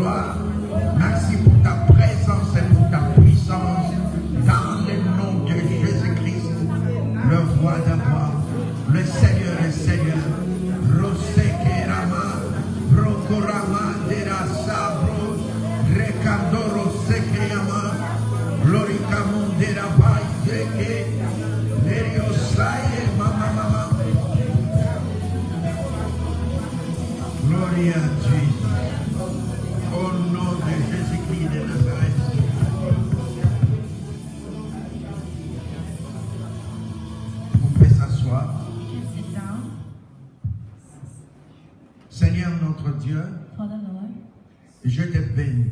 gloire. Merci pour ta présence et pour ta puissance. Dans le nom de Jésus-Christ, le roi d'avoir, le Seigneur est Seigneur. Rosekerama, Rokorama, Dera Sabro, Rekandoro Sekeyama, Glorikamon Dera Baizeke, Neriosaye, Mama. Gloria a Jésus. Au nom de Jésus-Christ de Nazareth. Vous pouvez s'asseoir. Seigneur notre Dieu, je te bénis.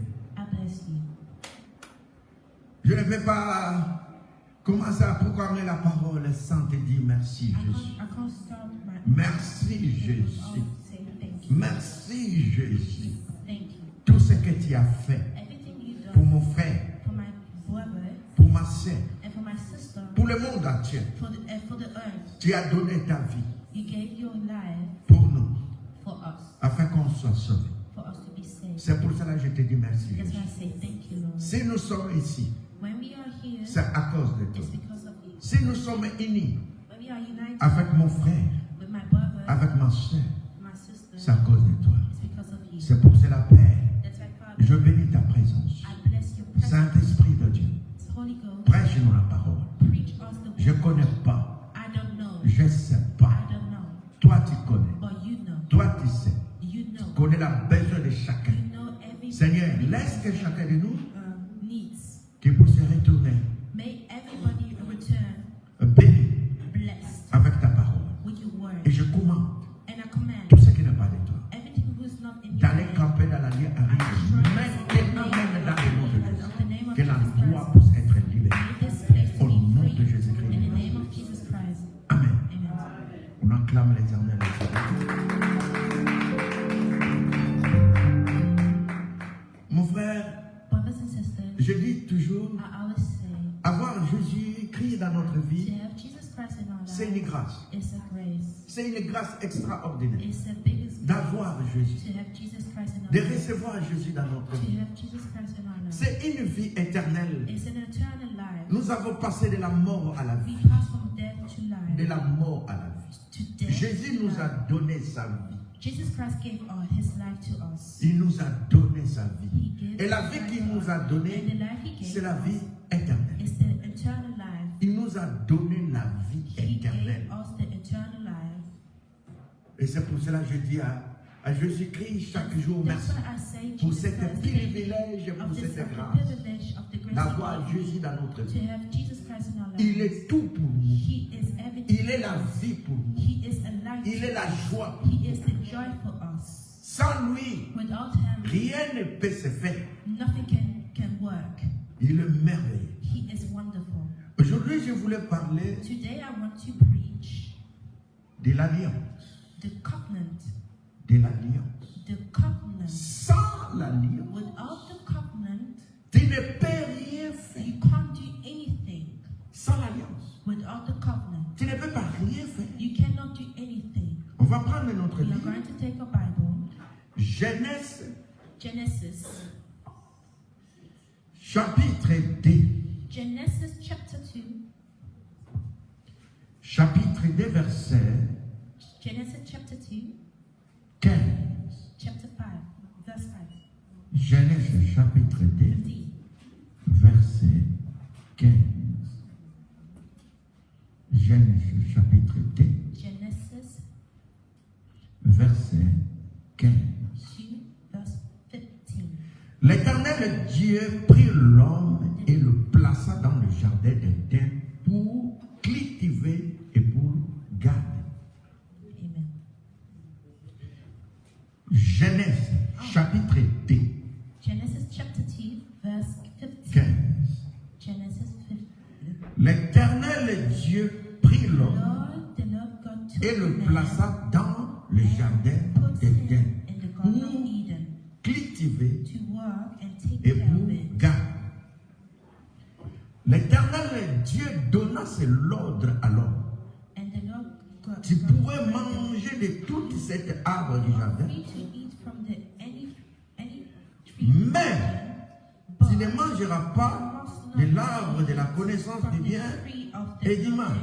Je ne vais pas commencer à proclamer la parole sans te dire merci Jésus. Merci Jésus. Merci Jésus. Tout ce que tu as fait pour mon frère, pour ma soeur, pour le monde entier. Tu as donné ta vie pour nous, afin qu'on soit sauvés. C'est pour cela que je te dis merci Jésus. Si nous sommes ici, c'est à cause de toi. Si nous sommes unis avec mon frère, avec ma soeur, c'est à cause de toi. C'est pour cela, Père, je bénis ta présence. Saint-Esprit de Dieu, prêche-nous la parole. Je ne connais pas. Je ne sais pas. Toi, tu connais. Toi, tu sais. Tu connais la besoin de chacun. Seigneur, laisse que chacun de nous qui puisse retourner béni avec ta parole. Et je commande tout ce qui n'est pas de toi d'aller camper dans la nuit arrive maintenant même dans le nom de Jésus. Que la loi puisse être libérée au nom de Jésus-Christ. Amen. On acclame l'Éternel. Mon frère, je dis toujours, avoir Jésus-Christ dans notre vie, c'est une grâce. C'est une grâce extraordinaire d'avoir Jésus, de recevoir Jésus dans notre vie. C'est une vie éternelle. Nous avons passé de la mort à la vie. De la mort à la vie. Jésus nous a donné sa vie. Il nous a donné sa vie. Et la vie qu'il nous a donnée, c'est la vie éternelle. Il nous a donné la vie éternelle. Et c'est pour cela que je dis à Jésus-Christ chaque jour merci pour cet privilège, pour cette grâce d'avoir Jésus dans notre vie. Il est tout pour nous. Il est la vie pour nous. Il est la joie pour nous. Sans lui, rien ne peut se faire. Il est merveilleux. Aujourd'hui, je voulais parler de l'alliance. De l'alliance. Sans l'alliance, tu ne peux rien faire. Sans l'alliance, tu ne peux pas rien faire. On va prendre notre livre. Genèse, chapitre 2. Genesis chapter 2. Chapitre 2, verset Genesis chapter 2. 15. Chapter 5. Verse 5. Genèse chapitre 2, verset 15. Genèse chapitre 2, Genesis verset 15. 2, verse 15. L'Éternel Dieu prit l'homme et le plaça dans le jardin d'Éden pour cultiver et pour garder. Amen. Genèse chapitre 2, Genesis chapter 2, verse 15. 15. Genesis 15. L'Éternel Dieu prit l'homme Lord, the Lord God took et le man plaça dans le jardin put him d'Éden in the Garden of pour Eden cultiver to work and take et care pour of it. garder. L'Éternel Dieu donna l'ordre à l'homme. And the Lord God Tu pourrais manger de toute cette arbre du jardin, free to eat from any tree ne mangeras pas de l'arbre de la connaissance du bien et du mal.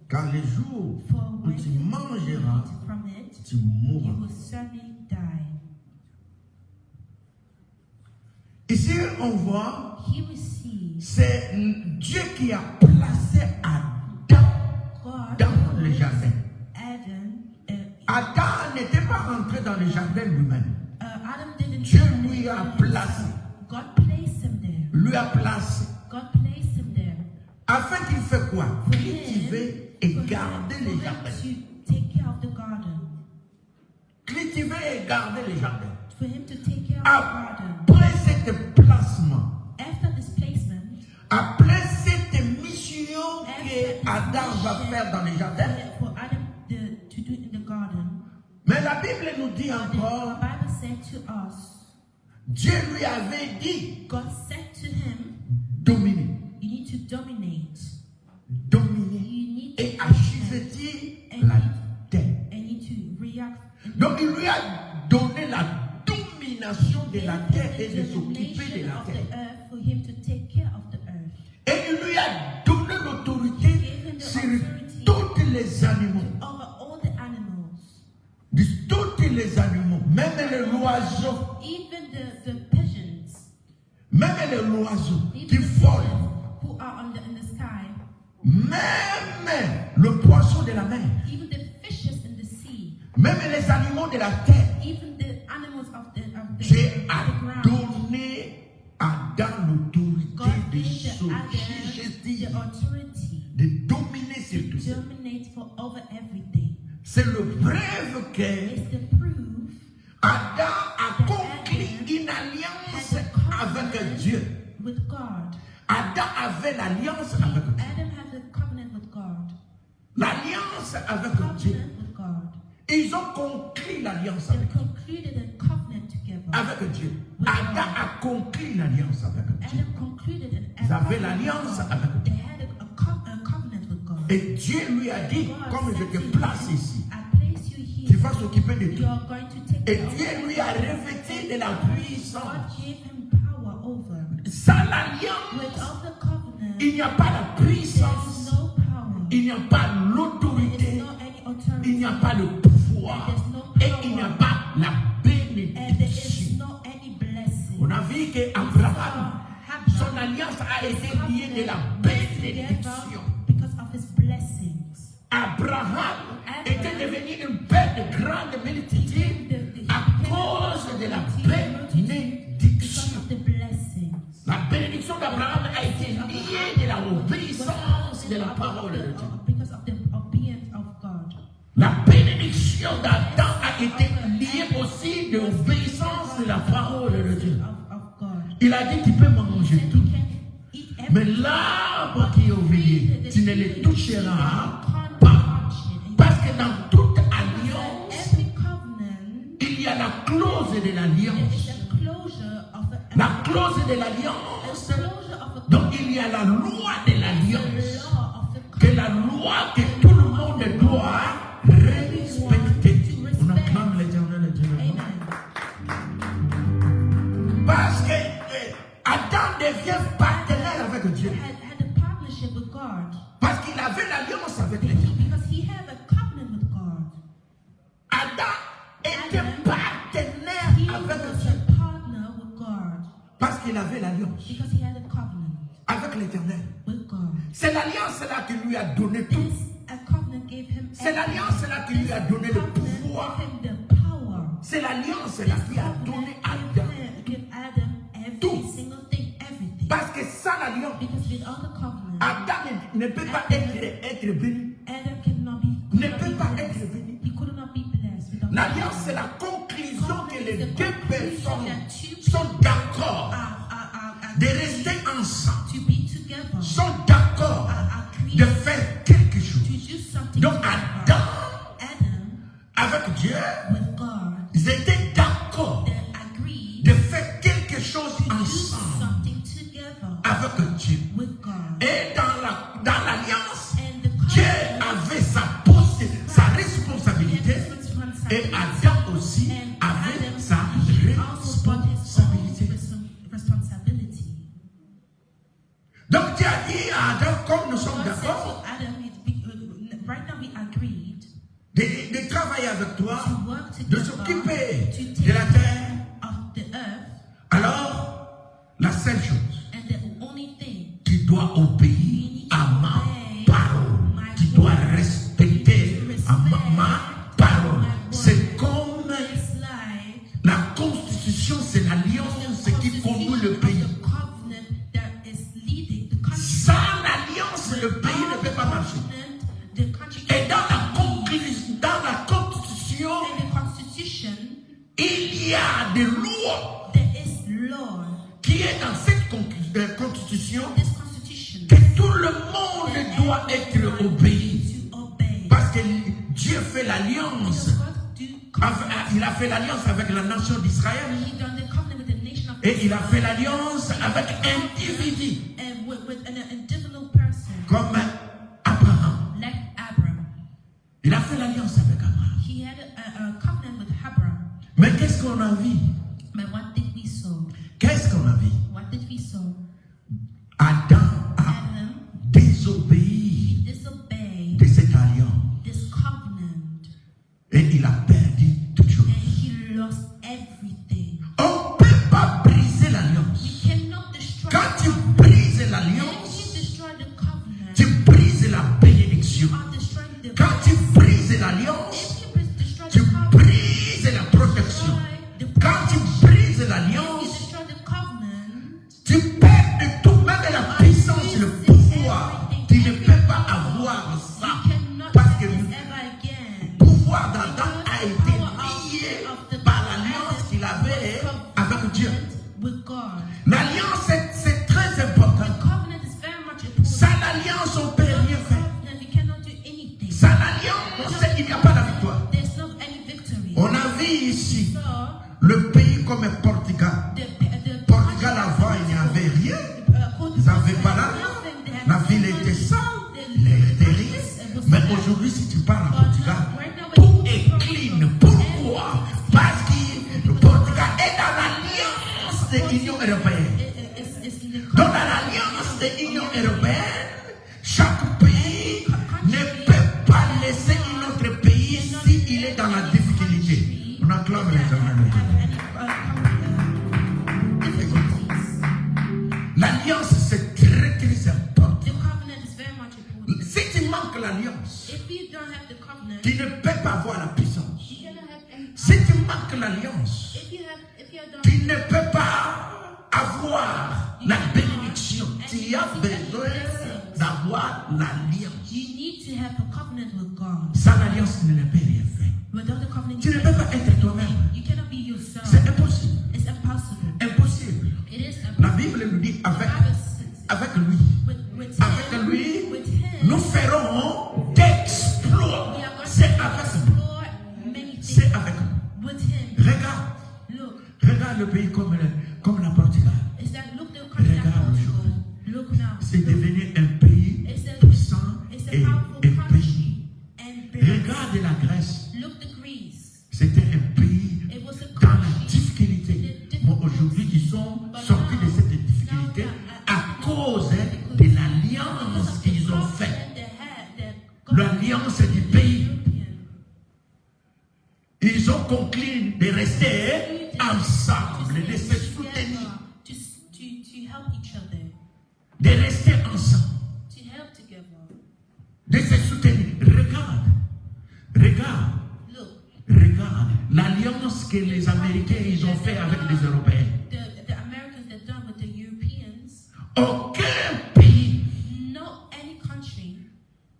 Car les jours où tu mangeras, tu mourras. Ici, on voit, c'est Dieu qui a placé Adam dans le jardin. Adam n'était pas rentré dans le jardin lui-même. Dieu lui a placé. Lui a placé. Afin qu'il fait quoi? Cultiver et garder les jardins. Cultiver et garder les jardins. Après cet placement, après cette mission que Adam va faire dans les jardins, mais la Bible nous dit encore, Dieu lui avait dit, dominer. Dominer et assujettir la terre. Donc il lui a donné la domination de la terre et de s'occuper de la terre. Et il lui a donné l'autorité sur tous les animaux. Tous les animaux, même les oiseaux. Même les oiseaux qui volent. Même le poisson de la mer. Même les animaux de la terre. Dieu a donné à Adam l'autorité de s'autogestir, de dominer sur tout. C'est le preuve que Adam a conclu une alliance avec Dieu. Adam avait l'alliance avec Dieu. L'alliance avec Dieu. Ils ont conclu l'alliance avec Dieu. Adam a conclu l'alliance avec Dieu. Ils avaient l'alliance avec Dieu. Et Dieu lui a dit, comme je te place ici, tu vas s'occuper de tout. Et Dieu lui a revêtu de la puissance. Sans l'alliance, il n'y a pas la puissance, il n'y a pas l'autorité, il n'y a pas le pouvoir, et il n'y a pas la bénédiction. On a vu qu'Abraham, son alliance a été liée de la bénédiction. Abraham était devenu une père de grande multitude à cause de la bénédiction. La bénédiction d'Abraham a été liée de l'obéissance de la parole de Dieu. La bénédiction d'Adam a été liée aussi de l'obéissance de la parole de Dieu. Il a dit, tu peux manger tout. Mais l'arbre qui est au milieu, tu ne le toucheras pas. Parce que dans toute alliance, il y a la clause de l'alliance. La clause de l'alliance. Donc il y a la loi de l'alliance. Que la loi que tout le monde doit respecter. On acclame l'Éternel et Dieu. Parce que Adam devient partenaire avec Dieu. Parce qu'il avait l'alliance avec l'Éternel. Adam était partenaire avec Dieu. Parce qu'il avait l'alliance avec l'Éternel. C'est l'alliance-là qui lui a donné tout. C'est l'alliance-là qui lui a donné le pouvoir. C'est l'alliance-là qui a donné à Adam tout. Parce que sans l'alliance, Adam ne peut pas être béni. Ne peut pas être béni. L'alliance, c'est la conclusion que les deux personnes sont d'accord de rester ensemble, sont d'accord de faire quelque chose. Donc Adam, avec Dieu, ils étaient d'accord de faire quelque chose ensemble avec Dieu. Et dans l'alliance, Dieu avait sa responsabilité et Adam aussi avait sa responsabilité. constitution, c'est l'alliance qui conduit le pays. Sans l'alliance, le pays ne peut pas marcher. Et dans la constitution, il y a des lois qui est dans cette constitution que tout le monde doit être obéi. Parce que Dieu fait l'alliance. Il a fait l'alliance avec la nation d'Israël. Et il a fait l'alliance avec un individu. Comme Abraham. Il a fait l'alliance avec Abraham. Mais qu'est-ce qu'on a vu? Qu'est-ce qu'on a vu? Adam a désobéi de cette alliance. Et il a perdu toute chose. On ne peut pas briser l'alliance. Quand tu brises l'alliance, tu brises la bénédiction. Quand tu brises l'alliance, tu brises la protection. Quand tu brises l'alliance, tu perds de tout, même la puissance, le pouvoir. Tu ne peux pas avoir ça. Parce que le pouvoir d'Adam a été lié par l'alliance qu'il avait avec Dieu. L'alliance, c'est très important. Sans l'alliance, on ne peut rien faire. Sans l'alliance, il n'y a pas la victoire. On a vu ici le pays comme Portugal. Portugal avant, il n'y avait rien. Ils n'avaient pas l'alliance. La ville était sale. Il était riche. Mais aujourd'hui, si tu parles à Portugal, tout est clean. Pourquoi? Parce que le Portugal est dans l'alliance de l'Union européenne. Dans l'alliance de l'Union européenne, chaque pays ne peut pas laisser un autre pays s'il est dans la difficulté. On acclame les amis. L'alliance, c'est très très important. Si tu manques l'alliance, tu ne peux pas avoir la puissance. Si tu manques l'alliance, tu ne peux pas avoir la bénédiction. Tu as besoin d'avoir l'alliance. Sans l'alliance, tu ne peux rien faire. Tu ne peux pas être toi-même. C'est impossible. Impossible. La Bible nous dit avec lui. Avec lui, nous ferons d'exploits. C'est avec lui. C'est avec lui. Regarde le pays comme la Portugal. Regarde aujourd'hui. C'est devenu un pays puissant et un pays. Regarde la Grèce. C'était un pays dans la difficulté. Mais aujourd'hui, ils sont sortis de cette difficulté à cause de l'alliance qu'ils ont faite. L'alliance du pays. Ils ont conclu de rester ensemble, de se soutenir. De rester ensemble. De se soutenir. Regarde l'alliance que les Américains ils ont fait avec les Européens. Aucun pays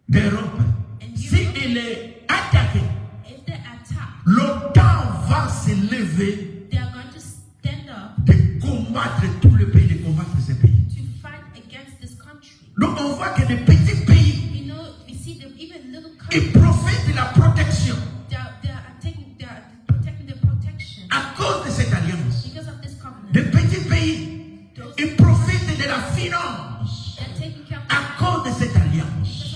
d'Europe, s'il est attaqué, l'OTAN va se lever de combattre tout le pays, de combattre ces pays. Donc on voit que les petits pays, ils profitent de la protection. À cause de cette alliance, les petits pays, ils profitent de la finance. À cause de cette alliance.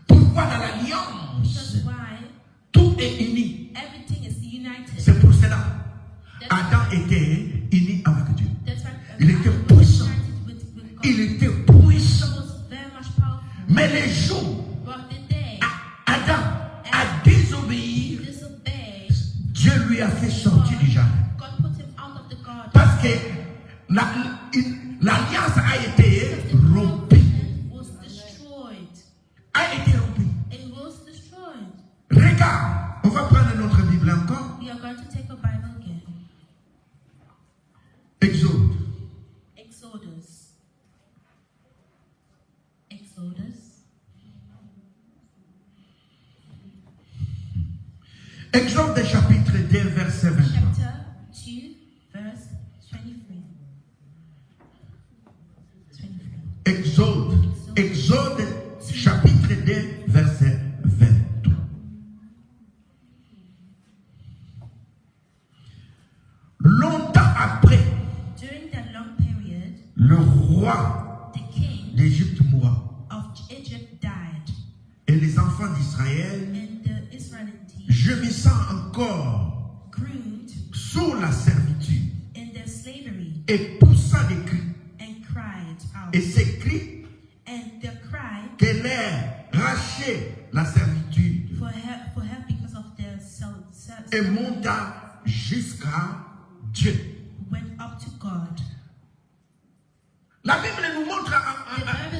Pourquoi dans l'alliance, tout est uni. C'est pour cela, Adam était uni avec Dieu. Il était puissant. Il était puissant. Mais les jours, Adam a désobéi. Dieu lui a fait sortir du jardin. Parce que l'alliance a été rompue. A été rompue. Regarde, on va prendre notre Bible encore. Exode chapitre 2, verset 23. Chapter 2, verse 23. Exode chapitre 2, verset 23. Longtemps après, During that long period, le roi the king d'Égypte mourra. of Egypt died, Et les enfants d'Israël, and the Israelites gémissant encore groaned sous la servitude in their slavery et poussant des cris. and cried out. Et ces cris And the cry qu'elle ait raché la servitude for help because of their et monta jusqu'à Dieu. went up to God. La Bible nous montre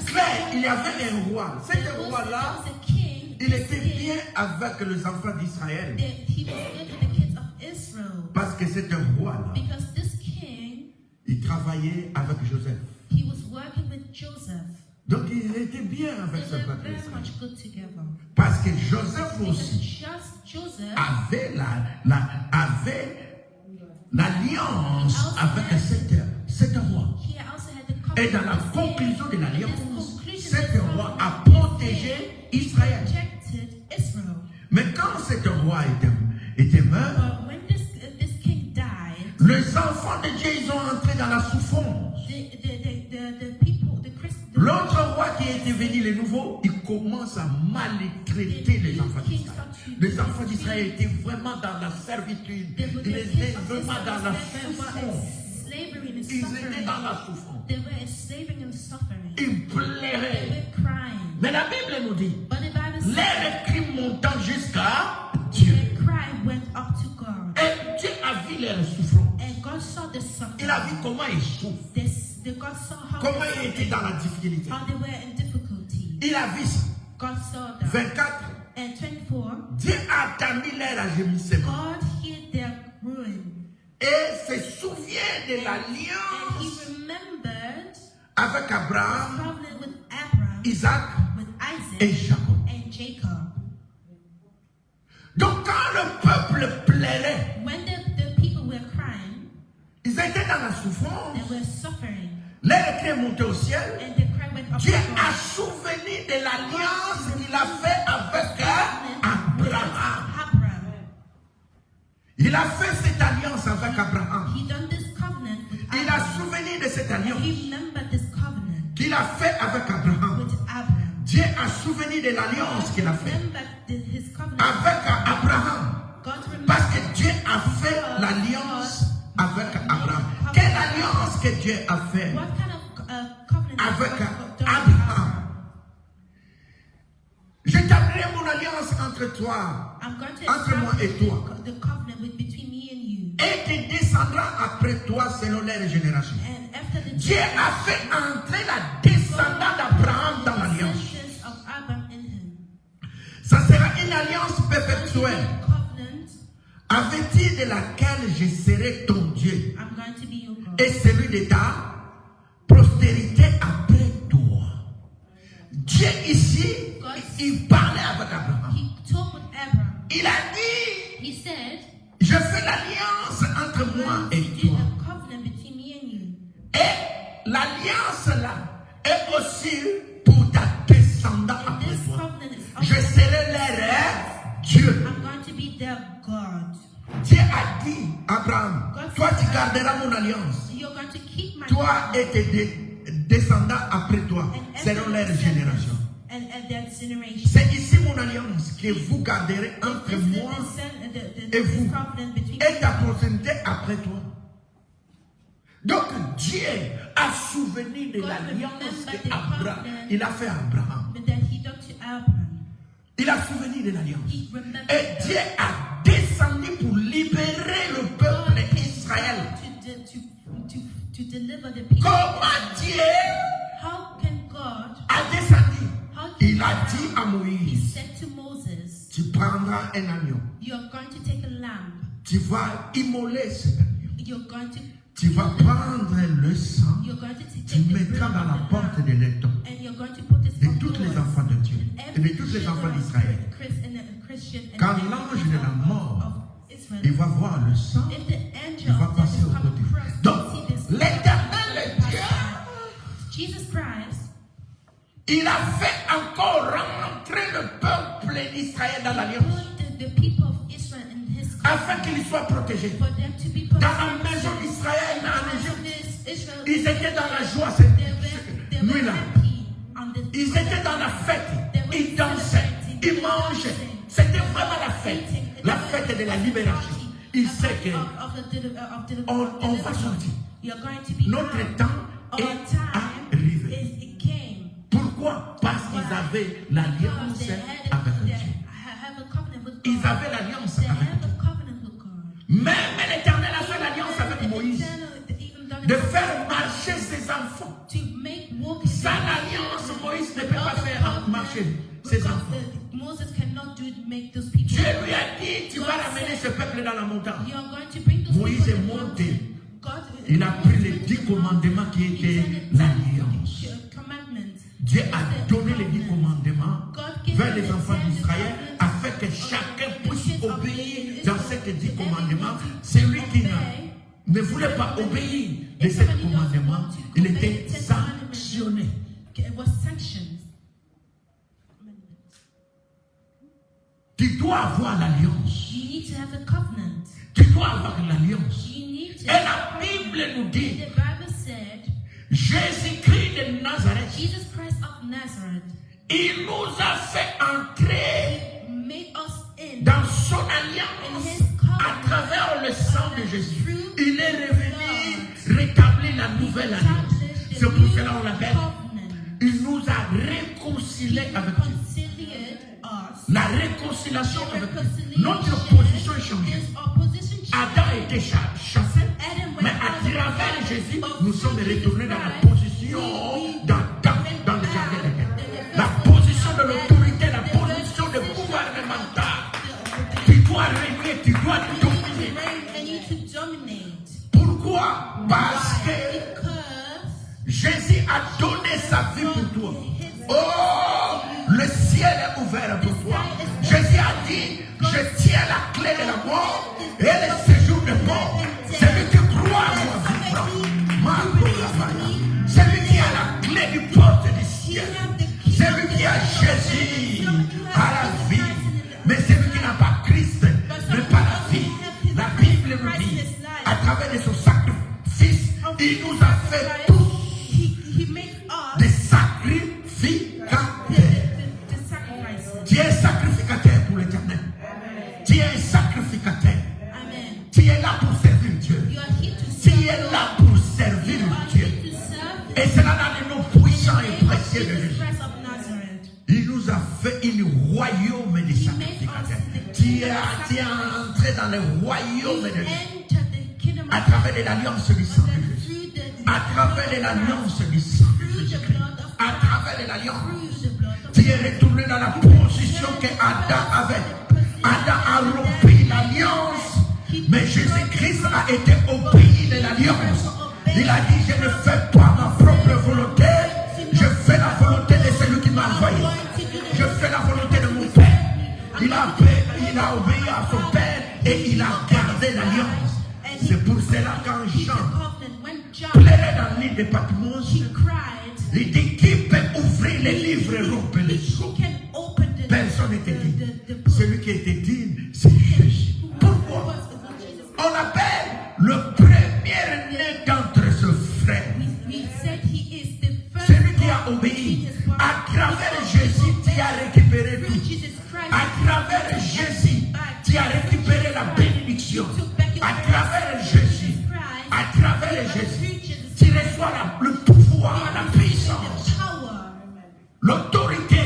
clair, il y avait un roi. Cet roi-là, There was a king. il était bien avec les enfants d'Israël. He was good with the kids of Israel Parce que cet roi-là, because this king, il travaillait avec Joseph. he was working with Joseph. Donc il était bien avec They ce were peuple very d'Israël. much good together. Parce que Joseph Because aussi Joseph avait l'alliance avec cet roi. he also had the Et dans la covenant. conclusion de In l'alliance, this conclusion, cet this roi a covenant, protégé Israël. protected Israel. Mais quand cet roi était mort, But when this king died, les enfants de Dieu, ils ont entré dans la souffrance. the people, the Christians, L'autre roi qui était venu, les nouveaux, il commence à maltraiter les enfants d'Israël. Les enfants d'Israël étaient vraiment dans la servitude. Ils étaient vraiment dans la souffrance. Ils étaient dans la souffrance. They were enslaving and suffering. Ils They pleuraient. were crying. Mais la Bible nous dit, But the Bible says les cris montant jusqu'à Dieu. their cry went up to God. Et Dieu a vu leur souffrance. And God saw the suffering. Il a vu comment ils souffrent. God saw how Comment ils étaient dans la difficulté. they were in difficulty. Il a vu ça. God saw that. 24. And 24, Dieu a entendu leur gémissement. God heard their ruin. Et se souvient de And he l'alliance remembered avec the Abraham, covenant with Abraham, Isaac with et Isaac, Jacob. and Jacob. Donc quand le peuple plairait, When the people were crying, ils étaient dans la they souffrance. were suffering. Leur cri montait au ciel. And the cry went up Dieu to a God. souvenu de l'alliance qu'il a fait avec Abraham. Abraham. Il a fait cette alliance avec Abraham. He done this covenant with Il a Abraham. souvenu de cette alliance He remembered this covenant qu'il a fait avec Abraham. with Abraham. Dieu a souvenu de l'alliance qu'il a fait Remembered his covenant avec Abraham. God remembered. Parce que Dieu a fait l'alliance avec Abraham. Quelle alliance que Dieu a fait What kind of covenant avec has God done with Abraham? J'établirai mon alliance entre toi, I'm going to entre moi et establish toi, the covenant between me and you. et tes descendants après toi selon leur génération. And after the Dieu a fait entrer la descendant d'Abraham dans l'alliance. descendants of Abraham in him. Ça sera une alliance perpétuelle, Covenant, avec de laquelle je serai ton Dieu I'm going to be your God. et celui de ta postérité après toi. Dieu ici, il parlait avec Abraham. He talked with Abraham. Il a dit, He said, je fais l'alliance entre moi et do toi. a covenant between me and you. Et l'alliance là est aussi pour ta descendant And après this toi. covenant is Je also serai leur Dieu. I'm going to be their God. Dieu a dit, Abraham, toi tu garderas mon alliance. You're going to keep my Toi covenant. et tes descendants après toi, And selon leur every génération. and their generation. C'est ici mon alliance que vous garderez entre This is moi the et vous covenant between et ta postérité après toi. Donc Dieu a souvenu de God l'alliance remembered que the Abraham, covenant il a fait à Abraham. that he done to Abraham. Il a souvenu de l'alliance. He remembered Et Dieu a descendu pour libérer le peuple Israël. to deliver the people. Comment Dieu How can God? a descendu? How can Il a dit à He Moïse, said to Moses, tu prendras un agneau. "You're going to take a lamb. Tu vas immoler cet agneau. You're going to Tu vas prendre le sang. You're going to Tu take the mettras blood dans la of the porte lamb, de l'étang and you're going to put this de on tous les doors. enfants de Dieu. Every et de tous les enfants d'Israël. Quand l'ange de la mort, il va voir le sang, il va passer au côté. Donc, l'Éternel Dieu, il a fait encore rentrer le peuple d'Israël dans l'alliance, afin qu'il soit protégé. Dans la maison d'Israël, en Égypte, ils étaient dans la joie cette nuit-là. Ils étaient dans la fête, ils dansaient, ils mangeaient. C'était vraiment la fête de la libération. Il sait qu'on va sortir. Notre temps est arrivé. Pourquoi? Parce qu'ils avaient l'alliance avec Dieu. Ils avaient l'alliance avec Dieu. Même l'Éternel a fait l'alliance avec Moïse de faire marcher ses enfants. Sans l'alliance, Moïse ne peut pas faire marcher ses enfants. Dieu lui a dit, tu vas ramener ce peuple dans la montagne. Moïse est monté. Il a pris les 10 commandements qui étaient l'alliance. Dieu a donné les 10 commandements vers les enfants d'Israël afin que chacun puisse obéir dans ces 10 commandements. Celui qui ne voulait pas obéir de ces commandements, il était sanctionné. Tu dois avoir l'alliance. Tu dois avoir l'alliance. Et la Bible nous dit, Jésus-Christ de Nazareth, il nous a fait entrer dans son alliance à travers le sang de Jésus. Il est revenu rétablir la nouvelle alliance. C'est pour cela qu'on l'appelle. Il nous a réconciliés avec Dieu. La réconciliation avec Dieu. Notre position est changée. Adam était chassé, mais à travers Jésus, nous sommes retournés dans la position dans le jardin d'Éden. La position de l'autorité, la position de gouvernemental. Tu dois régner, tu dois dominer. Pourquoi? Parce que Jésus a donné sa vie pour toi. Oh, le ciel est ouvert pour toi. Jésus a dit, je tiens la clé de la mort et le séjour de mort. Celui qui croit doit vivre. Celui qui a la clé du porte du ciel. Celui qui a Jésus a la vie. Mais celui qui n'a pas Christ n'a pas la vie. La Bible nous dit, à travers de son sacrifice, il nous a fait tous des sacrificateurs. Tu es sacrificateur pour l'Éternel. Tu es sacrificateur. Tu es là pour servir Dieu. Tu es là pour servir Dieu. Et c'est là dans les noms puissants et précieux de Jésus. Il nous a fait une royaume de sacrificateurs. Tu es entré dans le royaume de Dieu. À travers de l'alliance du sang de Jésus. À travers de l'alliance du sang de Jésus. À travers de l'alliance. Tu es retourné dans la position que Adam avait. Adam a rompu l'alliance. Mais Jésus-Christ a été obéi de l'alliance. Il a dit, je ne fais pas ma propre volonté. Je fais la volonté de celui qui m'a envoyé. Je fais la volonté de mon Père. Il a obéi à son Père et il a gardé l'alliance. C'est pour cela quand Jean plairait dans l'île de Patmos, il dit, qui peut ouvrir les livres et rompre les sceaux? Personne n'était digne. Celui qui était digne, c'est Jésus. Pourquoi? On appelle le premier-né d'entre ses frères. Celui qui a obéi. À travers Jésus, tu as récupéré tout. À travers Jésus, tu as récupéré la bénédiction. À travers Jésus, tu reçois le pouvoir, la puissance, l'autorité.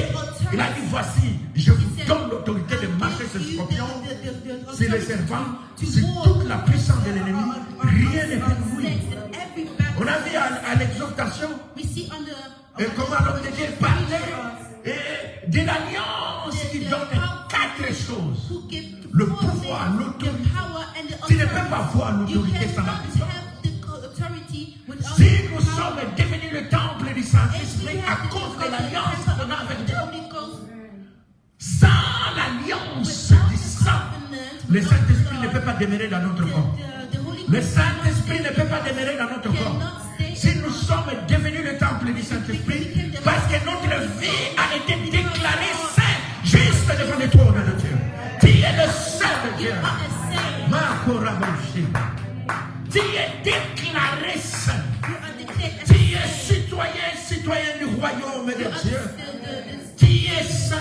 Il a dit, voici, je vous donne l'autorité de marcher sur le scorpion, sur les serpents, sur toute la puissance de l'ennemi. Rien ne peut nous nuire. On a vu à l'exhortation, et comment l'homme de Dieu parlait de l'alliance qui donne 4 choses. Le pouvoir, l'autorité. Tu ne peux pas voir l'autorité sans la puissance. Si nous sommes devenus le temple du Saint-Esprit à cause de l'alliance qu'on a avec Dieu, l'alliance du sang, le Saint-Esprit ne peut pas demeurer dans notre corps. Le Saint-Esprit ne peut pas demeurer dans notre corps. Si nous sommes devenus le temple du Saint-Esprit, parce que notre vie a été déclarée sainte, juste devant le trône de Dieu. Tu es le Saint de Dieu. Tu es déclaré saint. Tu es citoyen du royaume de Dieu. Tu es saint.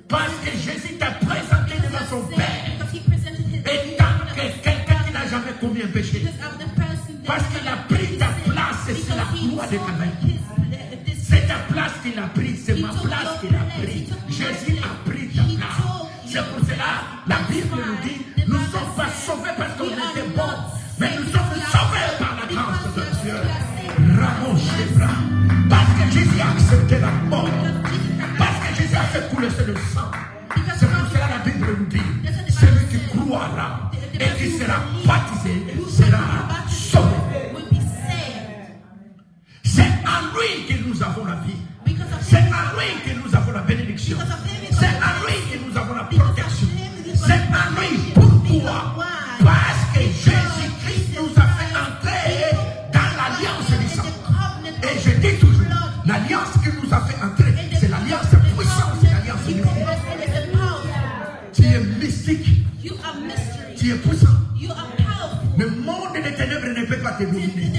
Parce que Jésus t'a présenté devant son Père. Étant que quelqu'un qui n'a jamais commis un péché. Parce qu'il a pris ta place sur la croix de Calvaire. C'est ta place qu'il a pris, c'est ma place qu'il a pris. Jésus a pris ta place. C'est pour cela, la Bible nous dit, nous ne sommes pas sauvés parce qu'on était bons, mais nous sommes sauvés par la grâce de Dieu. Parce que Jésus a accepté la mort. Parce que Jésus a fait couler le sang. C'est pour cela la Bible nous dit, celui qui croira et qui sera baptisé sera sauvé. C'est en lui que nous avons la vie. C'est en lui que nous avons la bénédiction. C'est en lui que nous avons la protection. C'est en lui. Pourquoi? Parce que Jésus-Christ nous a fait entrer dans l'alliance du sang. Et je dis toujours, l'alliance qu'il nous a fait entrer, c'est l'alliance puissante, c'est l'alliance mystique. Tu es mystique. Tu es puissant. Le monde des ténèbres ne peut pas te dominer.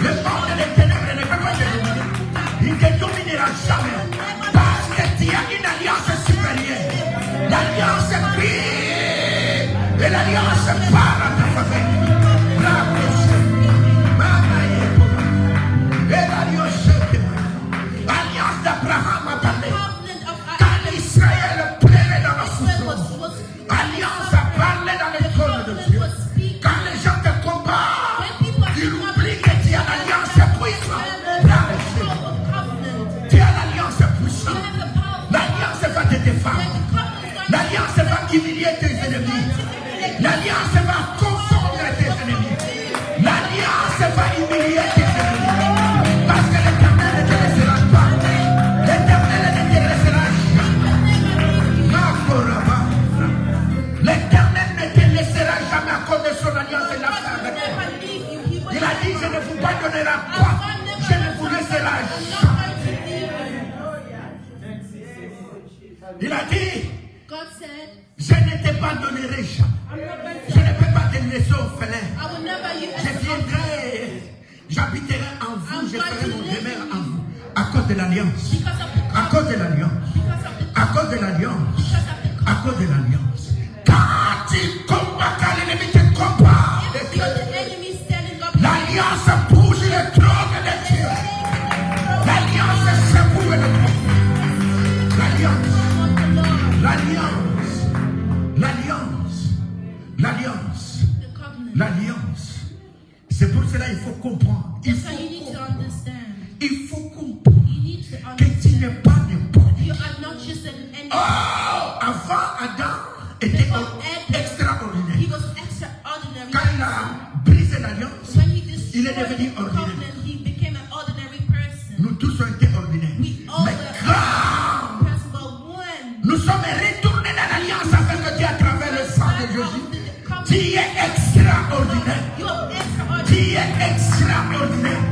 Le monde des ténèbres ne peut pas te dominer. Il ne te dominera jamais. Parce que tu as une alliance supérieure. L'alliance brille. Et l'alliance part à ta faveur. Et l'alliance d'Abraham a parlé. Quand Israël pleurait dans la souffrance. Alliance a parlé dans le trône de Dieu. Quand les gens te combattent, ils oublient que tu as l'alliance puissante. Tu as l'alliance puissante. L'alliance va te défendre. L'alliance va humilier tes ennemis. L'alliance va confondre tes ennemis. L'alliance va humilier tes ennemis. Parce que l'Éternel ne te laissera pas. L'Éternel ne te laissera jamais. L'Éternel ne te laissera jamais à cause de son alliance et la fin avec toi. Il a dit, je ne vous pardonnerai pas. Je ne vous laisserai jamais. Il a dit, je ne te pardonnerai jamais. Je ne peux pas te laisser orphelin. Je viendrai, j'habiterai en vous, je ferai mon demeure en vous. À cause de l'alliance. À cause de l'alliance. À cause de l'alliance. À cause de l'alliance. Quand tu combats, quand l'ennemi te combat, l'alliance bouge le trône de Dieu. L'alliance secoue le trône. L'alliance. L'alliance. L'alliance. L'alliance. L'alliance. C'est pour cela qu'il faut comprendre. Il faut comprendre que tu n'es pas n'importe qui. Oh, avant Adam était extraordinaire. Quand il a brisé l'alliance, il est devenu ordinaire. Nous tous avons été ordinaires. Mais quand nous sommes retournés dans l'alliance avec Dieu à travers le sang de Jésus, tu es extraordinaire. Tu es extraordinaire.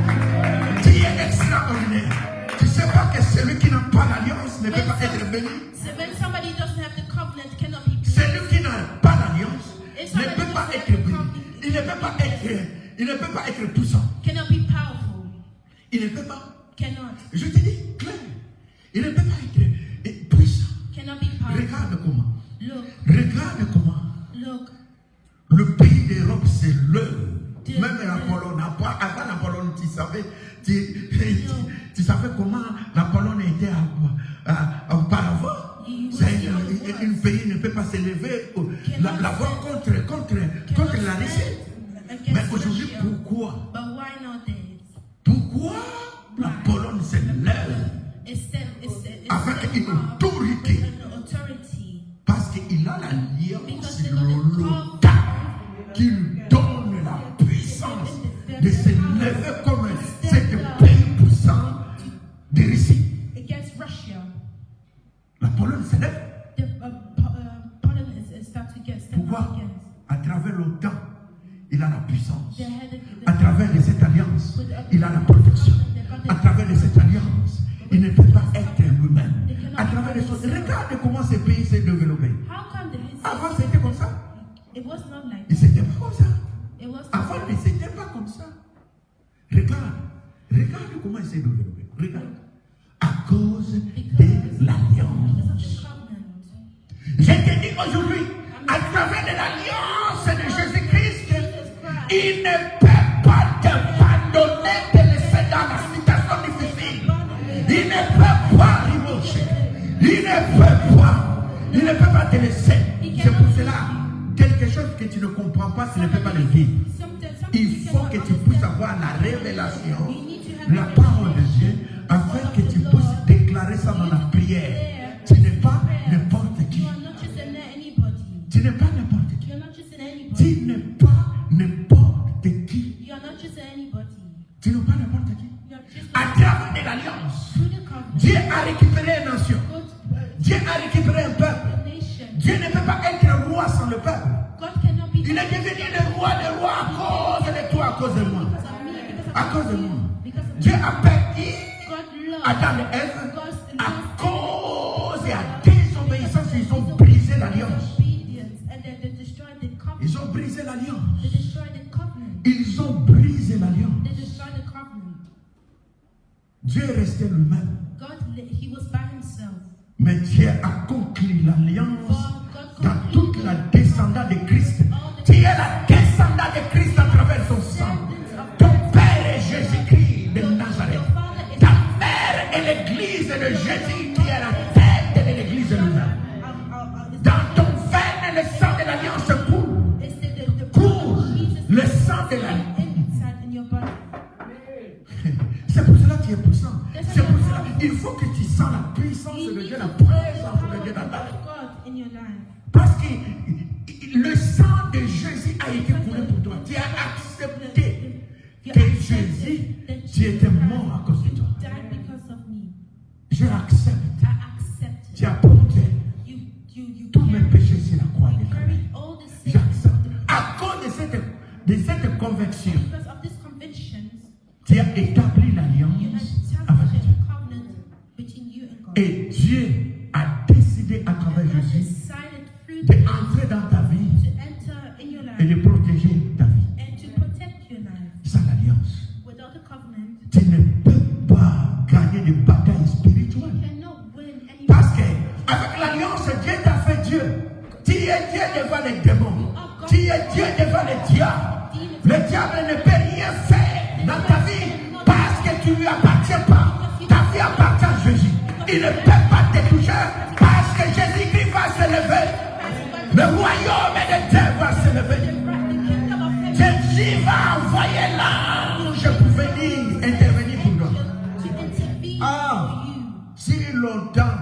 Tu es extraordinaire. Tu ne sais pas que celui qui n'a pas l'alliance ne peut pas être béni. Celui qui n'a pas l'alliance ne peut pas être béni. Il ne peut pas être puissant. Il ne peut pas. Je te dis clair. Il ne peut pas être puissant. Regarde comment. Regarde comment. Le pays d'Europe, c'est l'œuvre. Même la Pologne. Avant la Pologne, tu savais comment la Pologne était auparavant. Un pays ne peut pas s'élever la voix contre la Russie. Mais aujourd'hui, pourquoi? Pourquoi la Pologne s'élève avec une autorité? Parce qu'il a l'alliance de l'OTAN qui lui donne la puissance de s'élever comme cet pays puissant de Russie. La il a la puissance. À travers de cette alliance, il a la protection. À travers de cette alliance, il ne peut pas être lui-même. À travers les choses. Regarde comment ce pays s'est développé. Avant, c'était comme ça. Il n'était pas comme ça. Avant, il n'était pas comme ça. Regarde comment il s'est développé. Regarde. À cause de l'alliance. Je te dis aujourd'hui, à travers de l'alliance de Jésus-Christ, il ne peut pas t'abandonner, te laisser dans la situation difficile. Il ne peut pas ribocher. Il ne peut pas te laisser. C'est pour cela, quelque chose que tu ne comprends pas, tu ne peux pas le vivre. Il faut que tu puisses avoir la révélation, la parole de Dieu, afin que tu puisses déclarer ça dans la prière. Tu n'es pas n'importe qui. Tu n'es pas n'importe qui. Tu n'es pas n'importe qui. Tu n'es pas n'importe qui. À travers de l'alliance, Dieu a récupéré une nation. Dieu a récupéré un peuple. Dieu ne peut pas être roi sans le peuple. Il est devenu le roi des rois à cause de toi, à cause de moi. À cause de moi. Dieu a perdu Adam et Ève à cause et à désobéissance. Ils ont brisé l'alliance. Ils ont brisé l'alliance. Ils ont brisé l'alliance. Dieu est resté lui-même. Mais Dieu a conclu l'alliance dans toute la descendance de Christ. Tu es la descendante de Christ à travers son sang. Ton père est Jésus-Christ de Nazareth. Ta mère est l'église de Jésus qui est la tête de l'église de lui-même. Dans ton veine, le sang de l'alliance court. Le sang de l'alliance. C'est pour cela que tu es puissant. C'est pour cela qu'il faut que tu sens la puissance de Dieu, la présence de Dieu dans ta vie. Parce que le sang de Jésus a été coulé pour toi. Tu as accepté que Jésus, tu étais mort à cause de toi. Je l'accepte. Tu as porté tous mes péchés sur la croix de Calvaire. J'accepte. À cause de cette conviction, tu as établi l'alliance avec Dieu. Et Dieu a décidé à travers Jésus d'entrer dans ta vie et de protéger ta vie. Sans l'alliance, tu ne peux pas gagner des batailles spirituelles. Parce qu'avec l'alliance, Dieu t'a fait Dieu. Tu es Dieu devant les démons. Tu es Dieu devant les diables. Le diable ne peut rien faire dans ta vie parce que tu ne lui appartiens pas. Ta vie appartient à Jésus. Il ne peut pas te toucher parce que Jésus-Christ va se lever. Le royaume de Dieu va se lever. Jésus va envoyer l'ange pour venir intervenir pour nous. Ah, si longtemps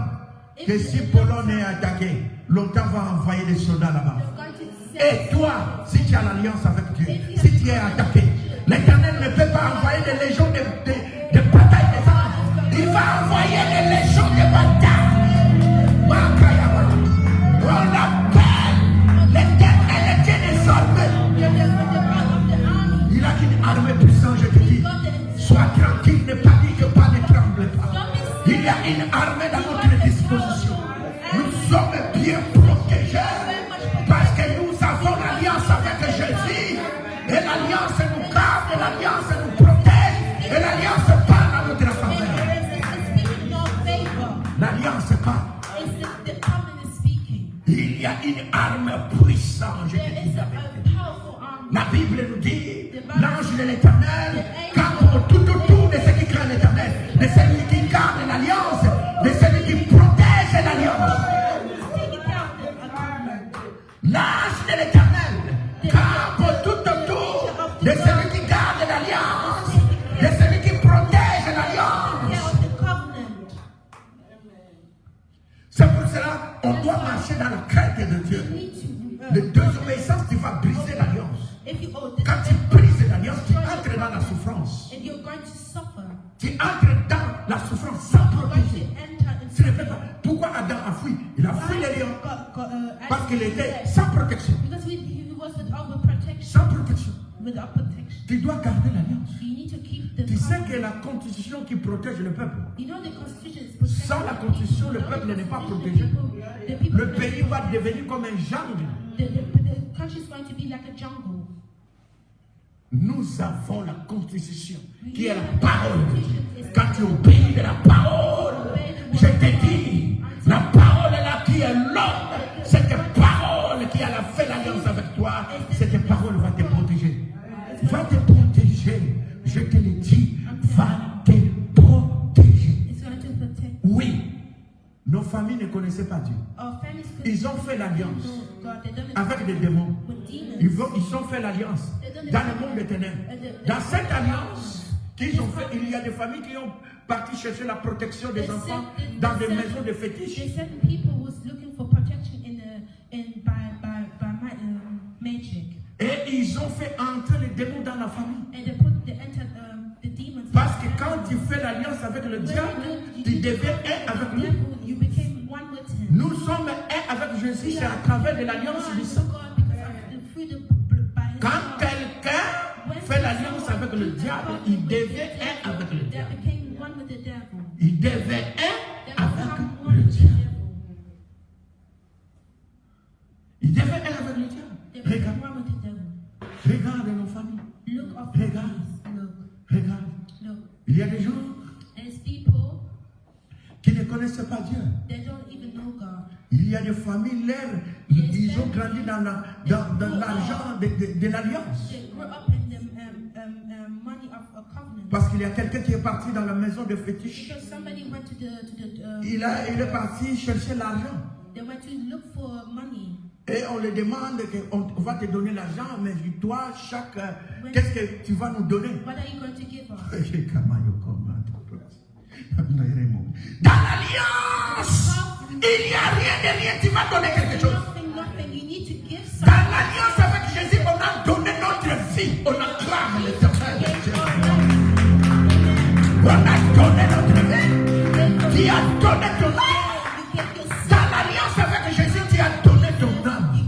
que si Pologne est attaqué, longtemps va envoyer des soldats là-bas. Et toi, si tu as l'alliance avec Dieu, si tu es attaqué, l'Éternel ne peut pas envoyer des légions de bataille des anges. Il va envoyer des légions de bataille. On l'appelle l'Éternel Dieu des armées. Il a une armée puissante, je te dis. Sois tranquille, ne panique pas, ne tremble pas. Il y a une armée dans notre disposition. Nous sommes bien protégés parce que nous avons l'alliance avec Jésus. Et l'alliance nous garde, et l'alliance nous protège, et l'alliance parle à notre faveur. L'alliance parle. Il y a une arme puissante, je te dis. La Bible nous dit, l'ange de l'Éternel campe tout autour de ceux qui craignent l'Éternel, de celui qui garde l'alliance, de celui qui protège l'alliance. L'ange de l'Éternel campe tout autour de celui qui garde l'alliance, de celui qui protège l'alliance. C'est pour cela qu'on doit marcher dans la crainte de Dieu. De désobéissance, tu vas briser l'alliance. Quand tu brises l'alliance, tu entres dans la souffrance. Tu entres dans la souffrance sans protéger. Pourquoi Adam a fui? Il a fui les lions parce qu'il était sans protection. Sans Sans protection. Without protection. Tu dois garder l'alliance. You need to keep the Tu sais covenant. que la constitution qui protège le peuple. You know the constitution is protecting Sans la the constitution, people. le peuple n'est pas Without the protégé. constitution, the people Le pays va devenir comme un jungle. the country is going to be like a jungle. Nous avons la constitution qui est la parole de Dieu. Quand tu obéis de la parole, je te dis, la parole est là qui est l'homme. Cette parole qui a fait l'alliance avec toi, cette parole va te protéger. Va te protéger. Je te le dis, va te protéger. It's going to protect. Oui, nos familles ne connaissaient pas Dieu. Our families could Ils ont fait l'alliance know God. They don't avec des démons. with demons. Ils ont fait l'alliance dans le monde des ténèbres. Dans cette alliance qu'ils ont fait, il y a des familles qui ont parti chercher la protection des enfants dans des maisons de fétiches. There's certain people who's looking for protection by magic. Et ils ont fait entrer les démons dans la famille. And they entered the demons. Parce que quand tu fais l'alliance avec le diable, tu deviens un avec lui. You became one with him. Nous sommes un avec Jésus, c'est à travers de l'alliance du sang. Quand quelqu'un fait l'alliance avec le diable, il devient un avec le diable. Il devient un avec le diable. Il devient un avec le diable. Regarde. Regarde nos familles. Regarde. Il y a des gens qui ne connaissent pas Dieu. Il y a des familles, ils ont grandi dans l'argent de l'alliance. Parce qu'il y a quelqu'un qui est parti dans la maison de fétiche. Il est parti chercher l'argent. Et on lui demande qu'on va te donner l'argent, mais toi, qu'est-ce que tu vas nous donner? Dans l'alliance, il n'y a rien de rien, tu vas donner quelque chose. Dans l'alliance avec Jésus, on a donné notre vie, on acclame l'Éternel. On a donné notre vie, tu as donné ton âme. Dans l'alliance avec Jésus, tu as donné ton âme.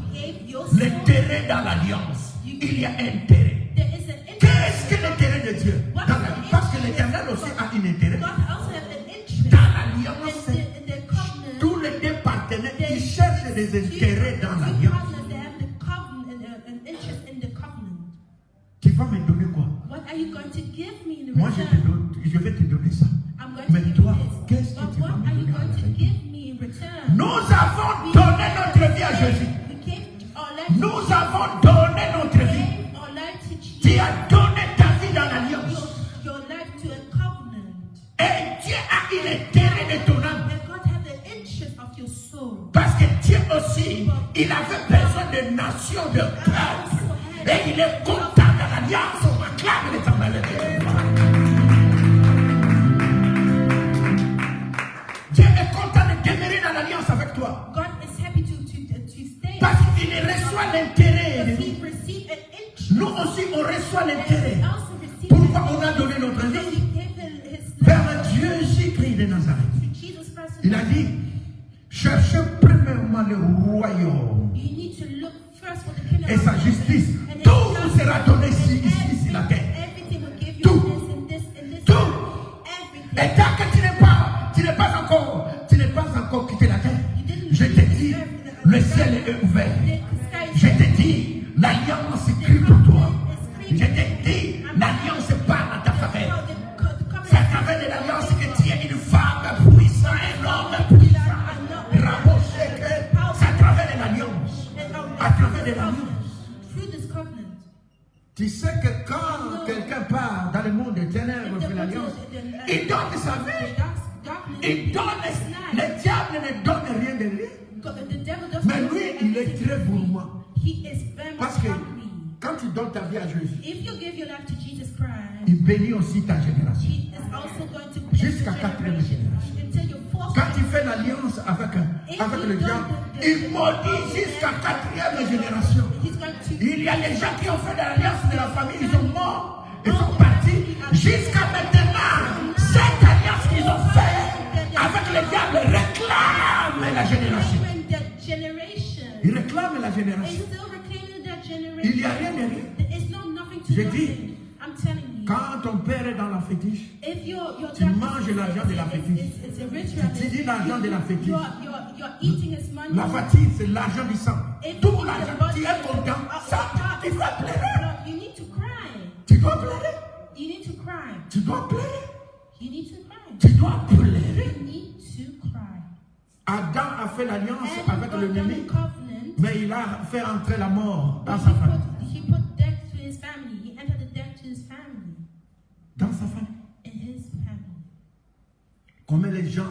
L'intérêt dans l'alliance, il y a intérêt. Qu'est-ce que l'intérêt de Dieu? Parce que l'Éternel aussi a un intérêt. Dans l'alliance, tous les deux partenaires qui cherchent des intérêts dans l'alliance. Tu vas me donner quoi? Moi, je vais te donner ça. Mais toi, qu'est-ce que tu vas me donner? Nous avons donné notre vie à Jésus. Nous avons donné notre vie. Tu as donné ta vie dans l'alliance. Et Dieu a un intérêt de ton âme. Parce que Dieu aussi, il avait besoin de nations, de peuples. Et il est content de l'alliance. On acclame l'Éternel. Dieu est content de demeurer dans l'alliance avec toi. Parce qu'il reçoit l'intérêt de nous. Nous aussi, on reçoit l'intérêt. Pourquoi on a donné notre vie vers Jésus-Christ de Nazareth? Il a dit, cherchez premièrement le royaume et sa justice. Tout vous sera donné ici sur la terre. Tout. Et tant que tu n'es pas encore quitté la terre, je te dis, le ciel est ouvert. Je te dis, l'alliance écrit pour toi. Je te dis, l'alliance parle à ta faveur. C'est à travers de l'alliance que tu es une femme puissante, un homme puissant. C'est à travers de l'alliance. À travers de l'alliance. Tu sais que quand quelqu'un part dans le monde des ténèbres de l'alliance, il donne sa vie. Il donne. Le diable ne donne rien de rien. Mais lui, il est très gourmand. Parce que quand tu donnes ta vie à Jésus, il bénit aussi ta génération. Jusqu'à 4e génération. Quand tu fais l'alliance avec le diable, il maudit jusqu'à 4e génération. Il y a des gens qui ont fait l'alliance de la famille, ils sont morts, ils sont partis. Jusqu'à maintenant, cette alliance qu'ils ont faite avec le diable réclame la génération. Il réclame la génération. Il n'y a rien de rien. J'ai dit, I'm telling you. quand ton père est dans la fétiche, If your tu manges l'argent de la fétiche. it's a ritual. Tu dis l'argent de la fétiche. You're eating his money. La fétiche, c'est l'argent du sang. If Tout you eat l'argent, the body tu es content. Ça, tu dois pleurer. You need to cry. Tu dois pleurer. You need to cry. Tu dois pleurer. You need to cry. Tu dois pleurer. You need to cry. Adam a fait l'alliance avec Adam l'ennemi, got covenant. mais il a fait entrer la mort dans But sa famille. he put death to his family. He entered the death to his family. Dans sa famille. In his family. Combien les gens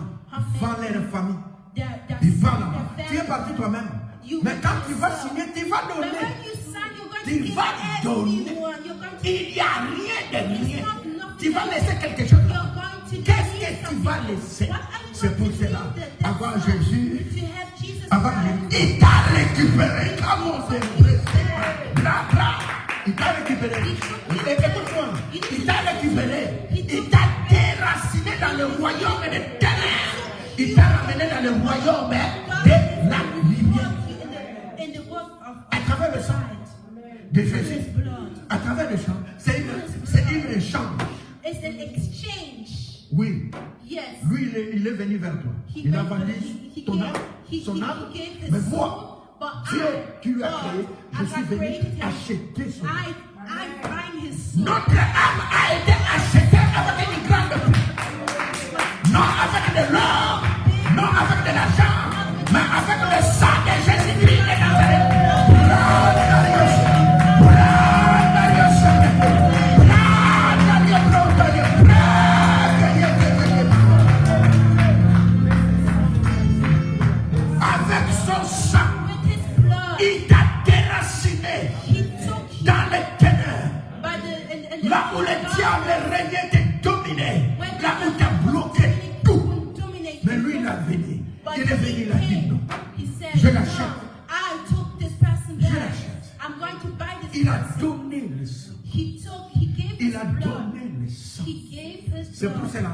vendent leur famille. Their Ils vendent là-bas. their Tu es family. parti toi-même. You Mais quand tu vas yourself. signer, tu vas But donner. when you sign, you're going to Tu give vas donner. everyone. You're going to Il n'y a rien de It's rien. not nothing Tu vas else. laisser quelque chose. You're going to Qu'est-ce leave que tu something. vas laisser? What are you C'est going pour to cela. leave that Avant son? Jésus, To have Jesus avant Christ. Jésus, il t'a récupéré. Comment c'est vrai? Bla bla. Il t'a récupéré. Et écoute-moi, il t'a récupéré. Il t'a déraciné dans le royaume des ténèbres. Il t'a ramené dans le royaume de la lumière. In the work of À travers le sang de Jésus. his blood. À travers le sang. C'est une échange. It's an exchange. Oui. Yes. Lui, il est venu vers toi. Il a vendu ton âme, son âme. Mais moi, Dieu qui lui a créé, je suis venu acheter son âme. I bind his soul. Notre âme a été achetée avec une grande prix. Non avec de l'or, non avec de l'argent, mais avec le sang de Jésus-Christ de Nazareth. Avec son sang, With his blood. il t'a déraciné He took you dans les ténèbres. by the Là où le diable régnait et dominait, là où tu as bloqué tout. Mais lui, il a venu. Il est venu, il a dit non. Je l'achète. I took this person Je back. l'achète. I'm going to buy this Il a person. donné le sang. He gave his Il a blood. donné le sang. He gave his C'est pour blood. cela.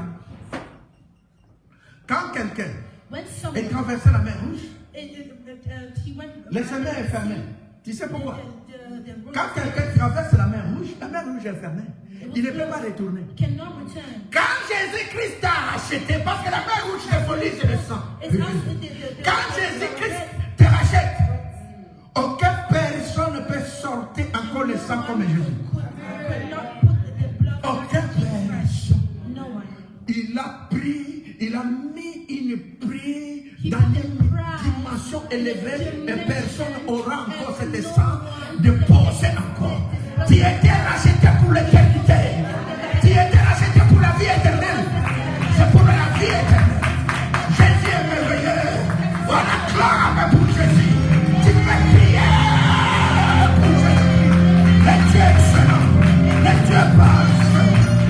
Quand quelqu'un When est someone traversé la mer rouge, he went le chemin est fermé. Tu sais pourquoi? the road Quand quelqu'un traverse la mer rouge est fermée. Il ne peut pas retourner. cannot return. Quand Jésus-Christ t'a acheté, parce que la mer rouge te folie, c'est le sang. It's not Quand Jésus-Christ te rachète, aucune personne ne peut sortir encore le sang comme Jésus. could not put the blood Aucune back in personne. No one. Il a pris, il a mis une prix He dans put une the price. dimension élevée et personne n'aura encore And cet no sang de one poser encore. Tu étais racheté pour l'éternité. Tu étais racheté pour la vie éternelle. C'est pour la vie éternelle. Jésus est merveilleux. On acclame pour Jésus. Tu peux prier pour Jésus. Le Dieu est excellent. Le Dieu passe.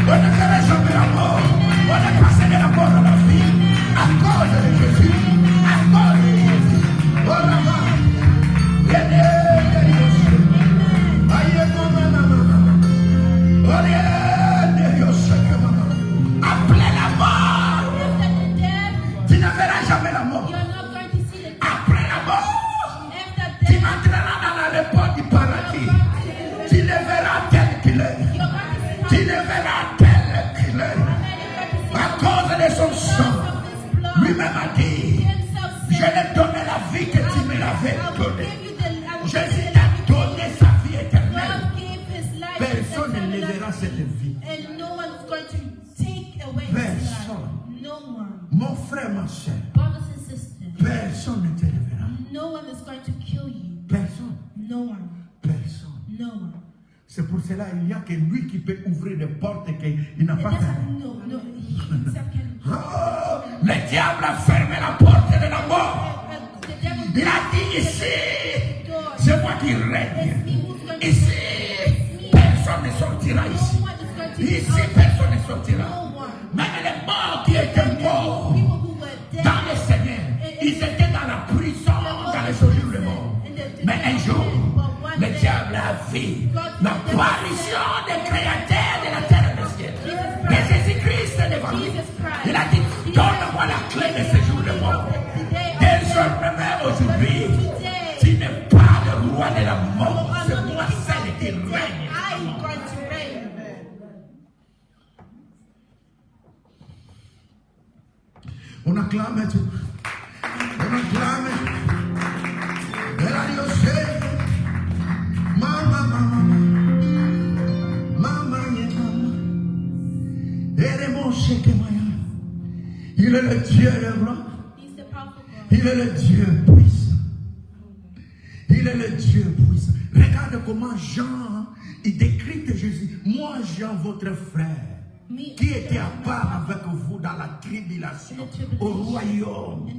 On ne verra jamais la mort. On est passé de la mort à la vie. À cause de Jésus. À cause de Jésus. Oh là-bas. Après la mort, After the death, tu ne verras jamais la mort. you're not going to see the death. Après la mort, After tu death, entreras dans la porte du paradis. Tu ne verras tel qu'il est. you're going to Tu see ne verras tel qu'il est. À cause de son sang, lui-même a dit, je l'ai donné la vie que tu me l'avais donnée. Jésus t'a donné sa vie éternelle. Personne ne verra cette vie. And no one is going to take away his Personne. life. No one. Mon frère, ma soeur, Brothers and sisters, personne ne te le verra. no one is going to kill you. Personne. No one. Personne. No one. C'est pour cela qu'il n'y a que lui qui peut ouvrir des portes qu'il n'a And pas that's fermées. no, he himself can. Oh, le diable a fermé la porte de la mort. The devil Il a dit ici, c'est moi qui règne. Ici, personne ne sortira ici. Ici, personne ne sortira. Même les morts qui étaient morts dans le Seigneur, ils étaient dans la prison, dans les jours de mort. Mais un jour, le diable a vu l'apparition des créateurs de la terre et du ciel. De Jésus-Christ devant lui. Il a dit, donne-moi la clé de ce jour de mort. Désormais, aujourd'hui, tu n'es pas le roi de la mort. C'est moi celle qui règne. rain going to rain. On acclame tout. On acclame. Elle a dit aussi, maman, elle est mon chèque moyen. Il est le Dieu de gloire. Il est le Dieu puissant. Il est le Dieu puissant. Regarde comment Jean, il décrit Jésus. Moi, Jean, votre frère, qui était à part avec vous dans la tribulation, au royaume,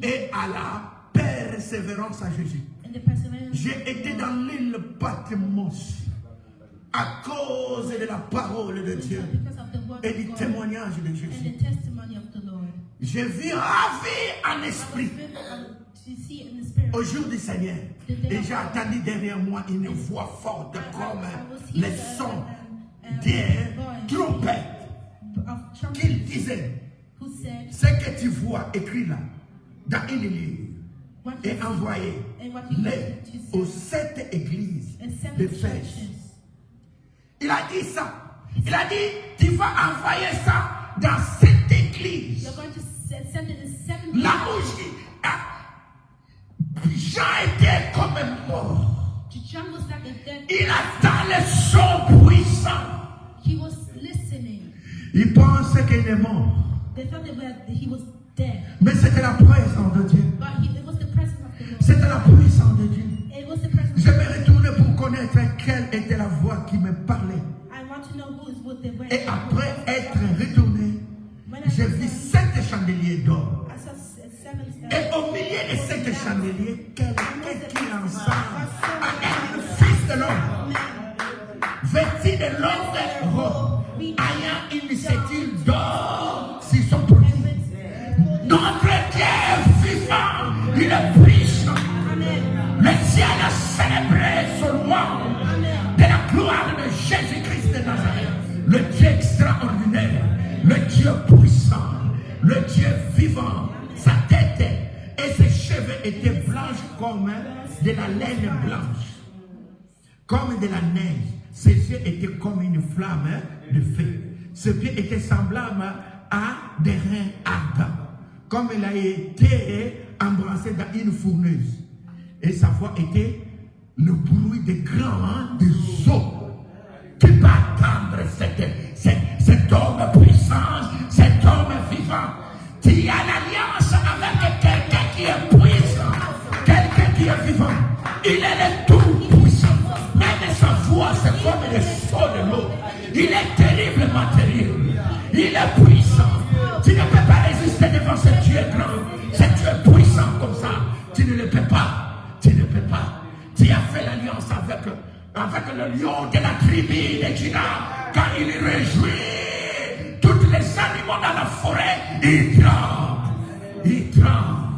et à la persévérance à Jésus. J'ai été dans l'île Patmos à cause de la parole de Dieu et du témoignage de Jésus. Je vis ravi en esprit au jour du Seigneur. Et j'ai entendu derrière moi une voix forte comme les sons des trompettes qu'il disait: ce que tu vois écrit là dans une livre et envoyé aux 7 églises d'Éphèse. Il a dit ça. Il a dit: tu vas envoyer ça dans 7 églises. Là où Jean était comme mort. Il attend le son puissant. Il pensait qu'il est mort. Mais c'était la présence de Dieu. C'était la puissance de Dieu. Je me retourner pour connaître quelle était la voix qui me parlait. Et après être retourné, j'ai vu 7 chandeliers d'or. Et au milieu de 7 chandeliers, quelqu'un qui ensemble avec le Fils de l'homme, vêtu de longues robes, ayant une ceinture d'or sur son produit. Notre Dieu est vivant, il est puissant. Le ciel a célébré son roi de la gloire de Jésus-Christ de Nazareth. Le Dieu extraordinaire, le Dieu puissant, le Dieu vivant. Sa tête et ses cheveux étaient blanches comme de la laine blanche, comme de la neige. Ses yeux étaient comme une flamme de feu. Ses pieds étaient semblables à des reins ardents, comme il a été embrassé dans une fourneuse. Et sa voix était le bruit des grands des eaux. Qui peut attendre cet homme puissant, cet homme vivant? Tu as l'alliance avec quelqu'un qui est puissant, quelqu'un qui est vivant. Il est le tout puissant. Même sa voix, c'est comme le son de l'eau. Il est terriblement terrible. Il est puissant. Tu ne peux pas résister devant ce Dieu grand, ce Dieu puissant comme ça. Tu ne le peux pas. Tu ne peux pas. Tu as fait l'alliance avec le lion de la tribu de Juda. Quand il réjouit tous les animaux dans la forêt, il tremble. Il tremble.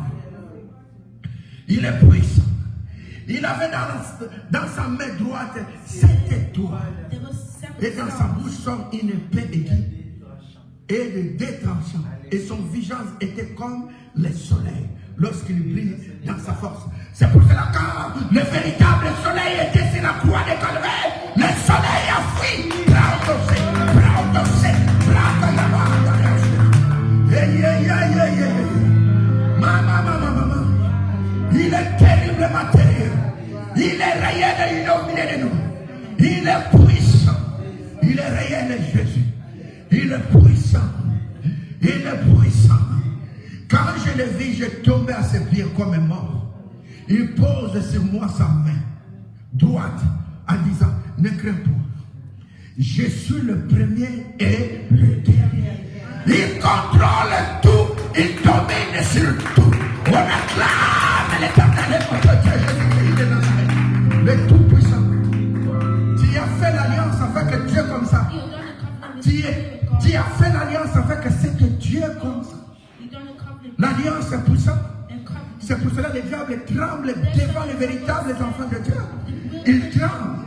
Il est puissant. Il avait dans sa main droite 7 étoiles. Et dans sa bouche sort une épée aiguë et de 2 tranchants. Et son visage était comme le soleil lorsqu'il brille dans sa force. C'est pour cela que le véritable soleil était sur la croix de Calvaire. Le soleil a fui. Maman. Il est terriblement terrible. Il est réel au milieu de nous. Il est puissant. Il est réel, Jésus. Il est puissant. Il est puissant. Quand je le vis, je tombais à ses pieds comme mort. Il pose sur moi sa main droite en disant: ne crains pas. Je suis le premier et le dernier. Il contrôle tout. Il domine sur tout. On acclame l'éternel notre Dieu Jésus-Christ de Nazareth, le tout-puissant. Tu as fait l'alliance avec Dieu comme ça. Tu as fait l'alliance avec cet Dieu comme ça. L'alliance est puissante. C'est pour cela que le diable tremble devant les véritables enfants de Dieu. Il tremble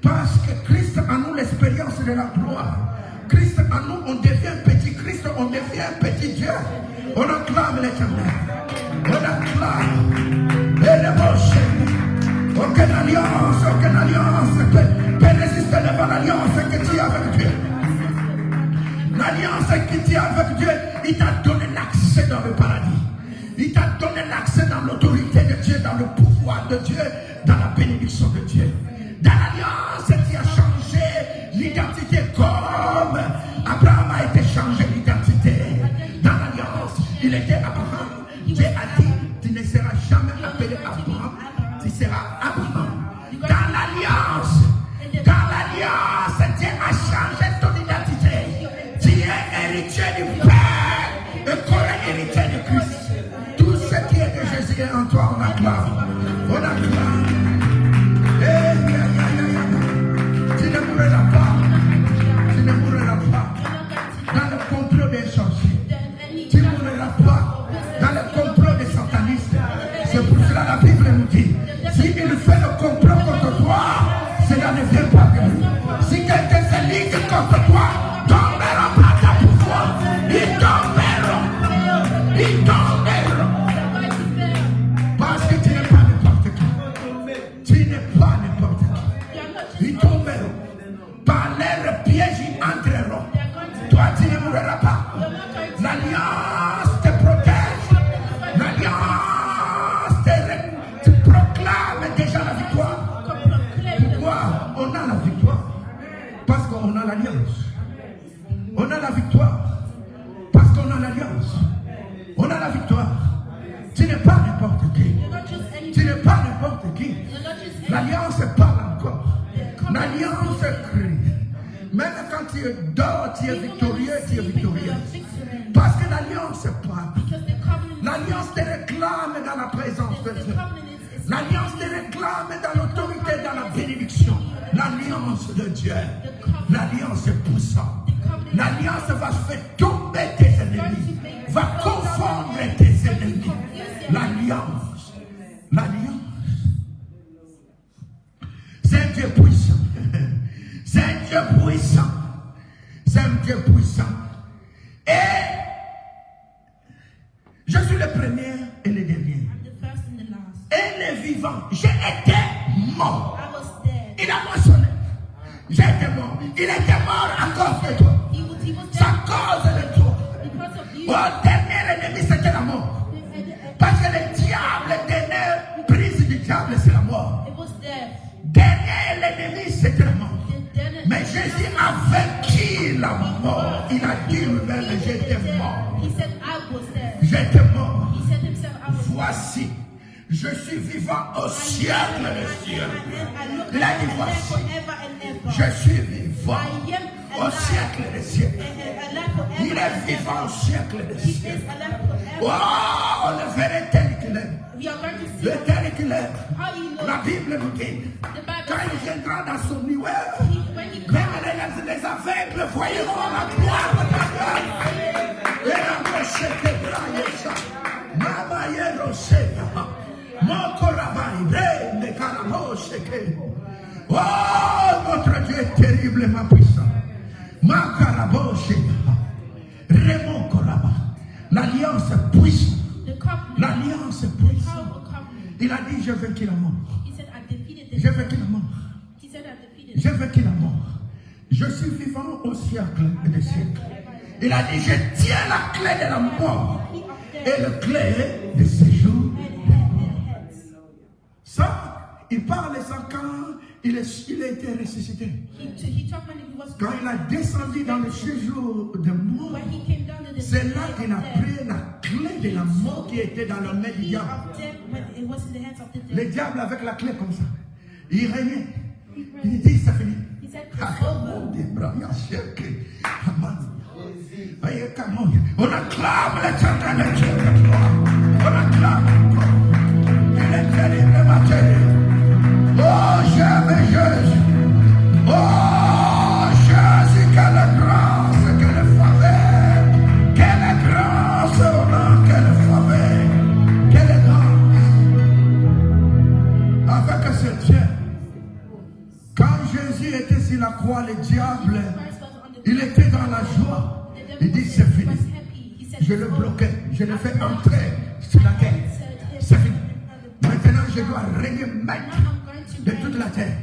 parce que Christ en nous l'expérience de la gloire. Christ en nous, on devient petit. Christ, on devient petit Dieu. On acclame l'éternel. On acclame. Et le moche. Aucune alliance qui est avec Dieu, il t'a donné l'accès dans le paradis. Il t'a donné l'accès dans l'autorité de Dieu, dans le pouvoir de Dieu, dans la bénédiction de Dieu. Dans l'alliance, il a changé l'identité comme Abraham a été changé l'identité. Dans l'alliance, il était Abraham. Dieu a dit, tu ne seras jamais appelé Abraham, tu seras Abraham. Dans l'alliance, Dieu a changé ton identité. Tu es héritier du Père et co-héritier de Christ. Tout ce qui est de Jésus est en toi, on acclame. On acclame. Tu ne mourras pas. Tu ne mourras pas dans le complot des sorciers. Tu ne mourras pas dans le complot des satanistes. C'est pour cela la Bible nous dit, si il fait le complot contre toi, cela ne vient pas de lui. Si quelqu'un se ligue contre toi, tomberont par ta pouvoir. Ils tomberont. Ils tomberont. Parce que tu n'es pas n'importe qui. Tu n'es pas n'importe qui. Ils tomberont. Par leurs pièges, ils entreront. Toi, tu ne mourras pas. L'alliance te protège. L'alliance te proclame déjà la victoire. Pourquoi on a la victoire? Parce qu'on a l'alliance. On a la victoire. Parce qu'on a l'alliance. On a la victoire. Tu n'es pas n'importe qui. Tu n'es pas n'importe qui. L'alliance parle encore. L'alliance crie. Même quand tu dors, tu es victorieux, tu es victorieux. Parce que l'alliance parle. L'alliance te réclame dans la présence de Dieu. L'alliance te réclame dans l'autorité, dans la bénédiction. L'alliance de Dieu. L'alliance est puissante. L'alliance va faire tomber tes ennemis. Va confondre tes ennemis. L'alliance. L'alliance. C'est un Dieu puissant. C'est un Dieu puissant. C'est un Dieu puissant. Et je suis le premier et le dernier. Et le vivant. J'ai été mort. Il a mentionné. J'ai été mort. Il était mort à cause de toi. C'est à cause de toi. Mon dernier ennemi, c'était la mort. Parce que le diable, la dernière prise du diable, c'est la mort. Dernier l'ennemi, c'était la mort. Mais Jésus a vaincu la mort. Il a dit lui-même, j'étais mort. J'étais mort. Voici, je suis vivant au siècle des cieux. Il a dit voici, je suis vivant au siècle des siècles. Il est vivant au siècle des siècles. Oh, on le verrait tel qu'il est. Le tel qu'il est. La Bible nous dit, quand il viendra dans son nuée, même les aveugles voyeront la gloire de Dieu. Et la roche te braille ça. Mama yerosena. Moko rabaï, ne caraboshe que. Oh, notre Dieu est terriblement puissant. Ma caraboshe. Raymond Koraba. L'alliance est puissante. L'alliance est puissante. Il a dit, j'ai vaincu la mort. J'ai vaincu la mort. J'ai vaincu la mort. Je suis vivant au siècle et des siècles. Il a dit, je tiens la clé de la mort et la clé de séjour. Ça, il parle de ça quand il a été ressuscité. Quand il a descendu dans le séjour de mort, c'est là qu'il a pris la clé de la mort qui était dans la main du diable. Le diable avec la clé comme ça. Il régnait. Il dit, c'est fini. On acclame l'éternel de Dieu. On acclame. Il est terrible, ma terrible. Oh, j'aime Jésus. Oh, Jésus, quelle grâce, quelle faveur. Quelle grâce, oh, quelle faveur. Quelle grâce. Avec ce Dieu. Quand Jésus était sur la croix, le diable, il était dans la joie. Il dit, c'est fini. Je le bloquais. Je le fais entrer sur la terre. C'est fini. Maintenant, je dois régner maître de toute la terre.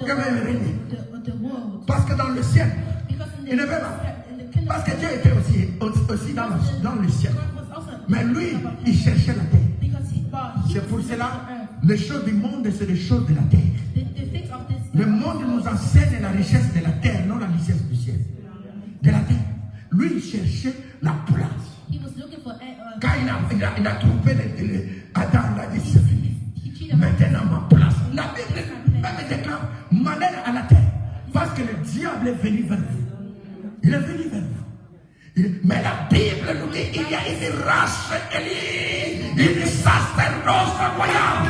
Je vais régner. Parce que dans le ciel, il ne veut pas. Parce que Dieu était aussi dans le ciel. Mais lui, il cherchait la terre. C'est pour cela, les choses du monde, c'est les choses de la terre. Le monde nous enseigne la richesse de la terre, non la richesse du ciel. De la terre. Lui, il cherchait la place. Quand il a trouvé Adam, il a dit c'est fini. Maintenant, ma place. La Bible même déclare, m'amène à la terre. Parce que le diable est venu vers vous. Il est venu vers vous. Mais la Bible nous dit qu'il y a une race élue, une sacerdoce royale.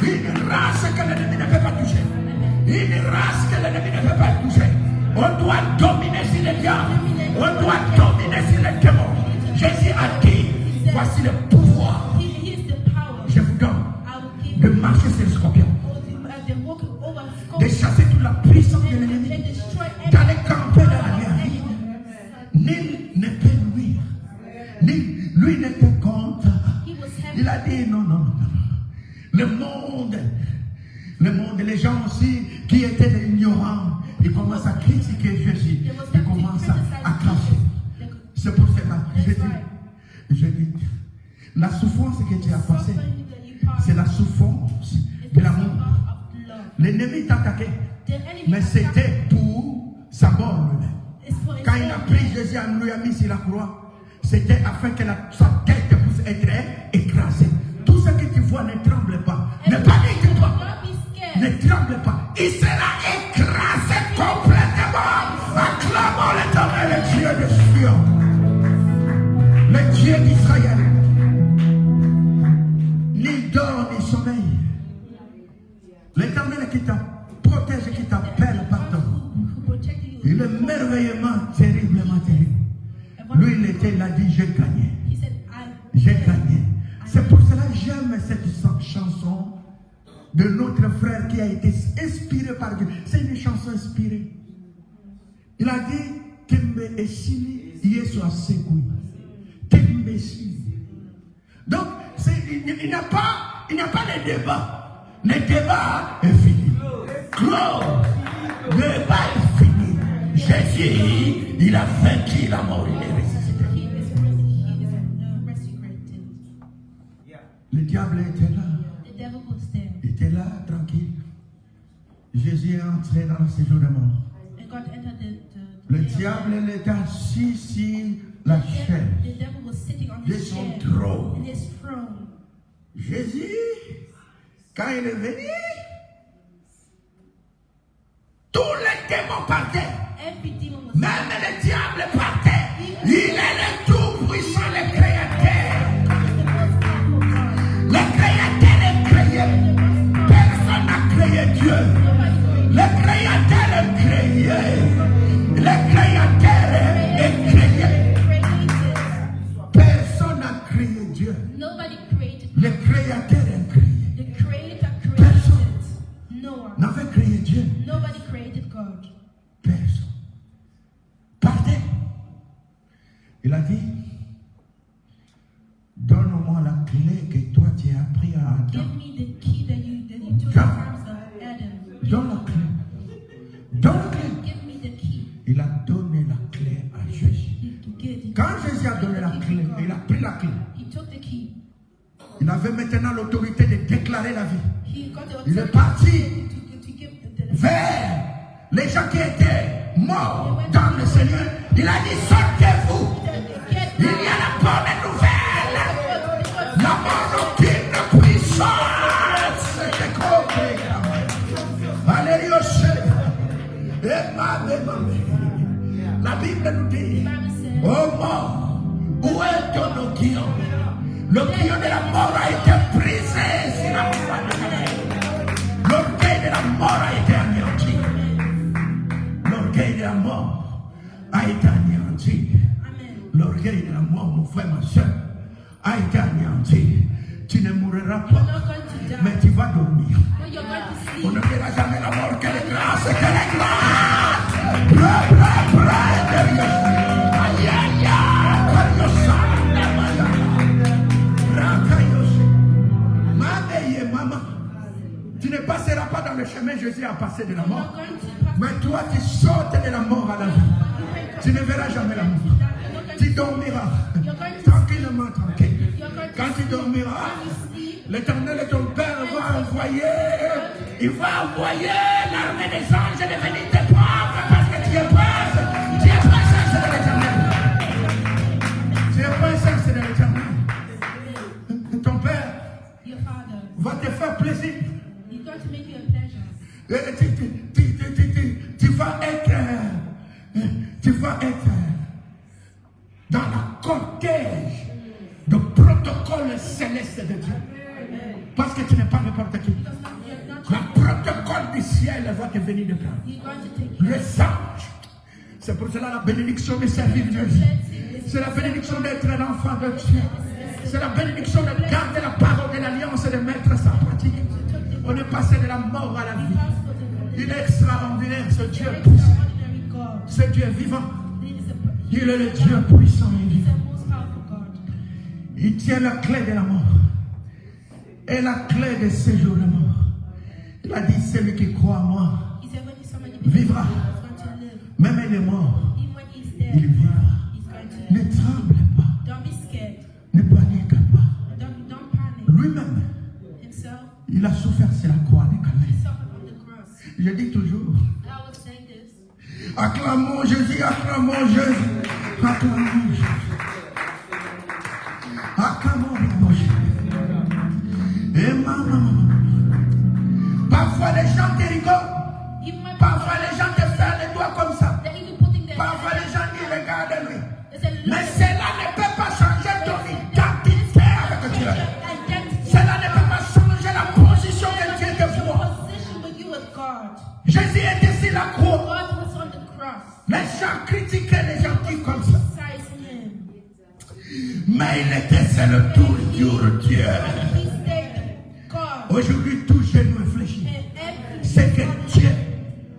Une race que l'ennemi ne peut pas toucher. Une race que l'ennemi ne peut pas toucher. On doit dominer sur les diables. On doit dominer sur les démons. Jésus a dit, voici le pouvoir. Je vous donne de marcher sur le scorpion. De chasser toute la puissance de l'ennemi. D'aller camper dans la vie. Nul ne peut nuire. Lui ne peut contre. Il a dit non. Le monde, les gens aussi qui étaient ignorants, ils commencent à critiquer Jésus. Ils commencent à cracher. C'est pour cela que je dis, la souffrance que tu as passée, c'est la souffrance de l'amour. L'ennemi t'a attaqué, mais c'était pour sa mort lui-même. Quand il a pris Jésus, il lui a mis sur la croix, c'était afin que sa tête puisse être écrasée. Tout ce que tu vois, ne tremble pas. Ne panique pas. Ne tremble pas. Il sera écrasé complètement. Acclamons l'Éternel, le Dieu de Sion, le Dieu d'Israël. Ni dort, ni sommeil. L'Éternel qui t'a protégé, qui t'appelle partout. Il est merveilleusement, terriblement terrible. Lui, il a dit, j'ai gagné. J'ai gagné. C'est pour cela que j'aime cette chanson de notre frère qui a été inspiré par Dieu. C'est une chanson inspirée. Il a dit, Tembe esili, Yesu asekui. Tembe esili. Donc, il n'y a pas de débat. Le débat est fini. Clos. Le débat est fini. Jésus, il a vaincu la mort, il est ressuscité. Le diable était là. Il était là, tranquille. Jésus est entré dans le séjour de mort. Le diable était assis sur la chaise de son trône. Jésus, quand il est venu, tous les démons partaient. Même le diable partait. Il est le tout puissant, le créateur. Le créateur est créé. Personne n'a créé Dieu. Le créateur est créé. Le créateur est créé. Personne n'a créé Dieu. Le créateur est créé. Personne n'avait créé Dieu. Personne. Partez. Il a dit, donne-moi la clé que toi tu as pris à Adam. Donne la clé. Donne la clé. Il a donné la clé à Jésus. Quand Jésus a donné la clé, il a pris la clé. Il avait maintenant l'autorité de déclarer la vie. Il est parti vers les gens qui étaient morts dans le Seigneur. Il a dit, sortez-vous. Il y a la bonne nouvelle. La mort aucune puissance. Alléluia. La Bible nous dit, oh mort, où est ton aiguillon? L'aiguillon de la mort a été brisé sur la croix de Calvaire. L'orgueil de la mort a été anéanti. L'orgueil de la mort a été anéanti. L'orgueil de la mort, mon frère, ma soeur, a été anéanti. Tu ne mourras pas, mais tu vas dormir. On ne verra jamais la mort. Quelle est grâce, quelle est grâce. Tu ne passeras pas dans le chemin, Jésus a passé de la mort. Mais toi, tu sautes de la mort à la vie. Tu ne verras jamais la mort. Tu dormiras tranquillement, tranquille. Quand tu dormiras, l'Éternel et ton Père va envoyer, il va envoyer l'armée des anges de venir te prendre parce que tu es prince. Tu es princesse de l'Éternel. Tu es princesse de l'Éternel. Ton Père va te faire plaisir. Tu vas être dans la cortège de protocole céleste de Dieu. Parce que tu n'es pas n'importe qui. Le protocole du ciel va te venir de prendre. Les anges. C'est pour cela la bénédiction de servir Dieu. C'est la bénédiction d'être l'enfant de Dieu. C'est la bénédiction de garder la parole de l'alliance et de mettre sa pratique. On est passé de la mort à la vie. Il est extraordinaire, ce Dieu puissant. Ce Dieu vivant. Il est le Dieu puissant et vivant. Il tient la clé de la mort. Et la clé de séjour de mort. Il a dit, celui qui croit en moi vivra. Même il est mort, il vivra. Ne tremble pas. Ne panique pas. Lui-même, il a souffert sur la croix de Calvaire. Je dis toujours, acclamons Jésus, acclamons Jésus, acclamons Jésus. Acclamons Jésus. Et maman, parfois les gens te rigolent, parfois les gens te font les doigts comme ça, parfois les gens disent regarde-lui. Mais cela ne peut pas changer ton identité avec Dieu. Cela ne peut pas changer la position que Dieu te voit. Jésus était sur la croix. Les gens critiquaient les gentils comme ça. Mais il était sur le tour de Dieu. Aujourd'hui, tout genou est fléchi. C'est que Dieu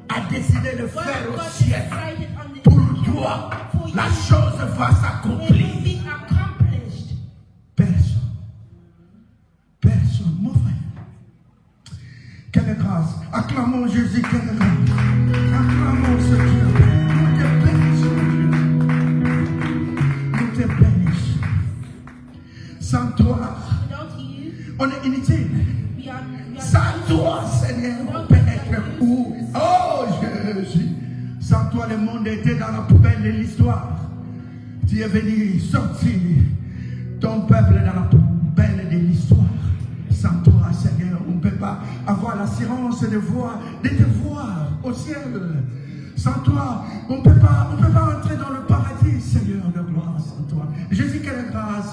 a décidé de faire au ciel. Pour toi, la chose va s'accomplir. Personne, mon frère. Quelle grâce. Acclamons Jésus, quelle grâce. Acclamons ce Dieu. Nous te bénissons. Nous te bénissons. Sans toi, on est inutile. Sans toi, Seigneur, on peut être où? Oh Jésus. Sans toi, le monde était dans la poubelle de l'histoire. Tu es venu sortir ton peuple dans la poubelle de l'histoire. Sans toi, Seigneur, on ne peut pas avoir l'assurance de te voir au ciel. Sans toi, on ne peut pas entrer dans le paradis, Seigneur de gloire, sans toi. Jésus, quelle grâce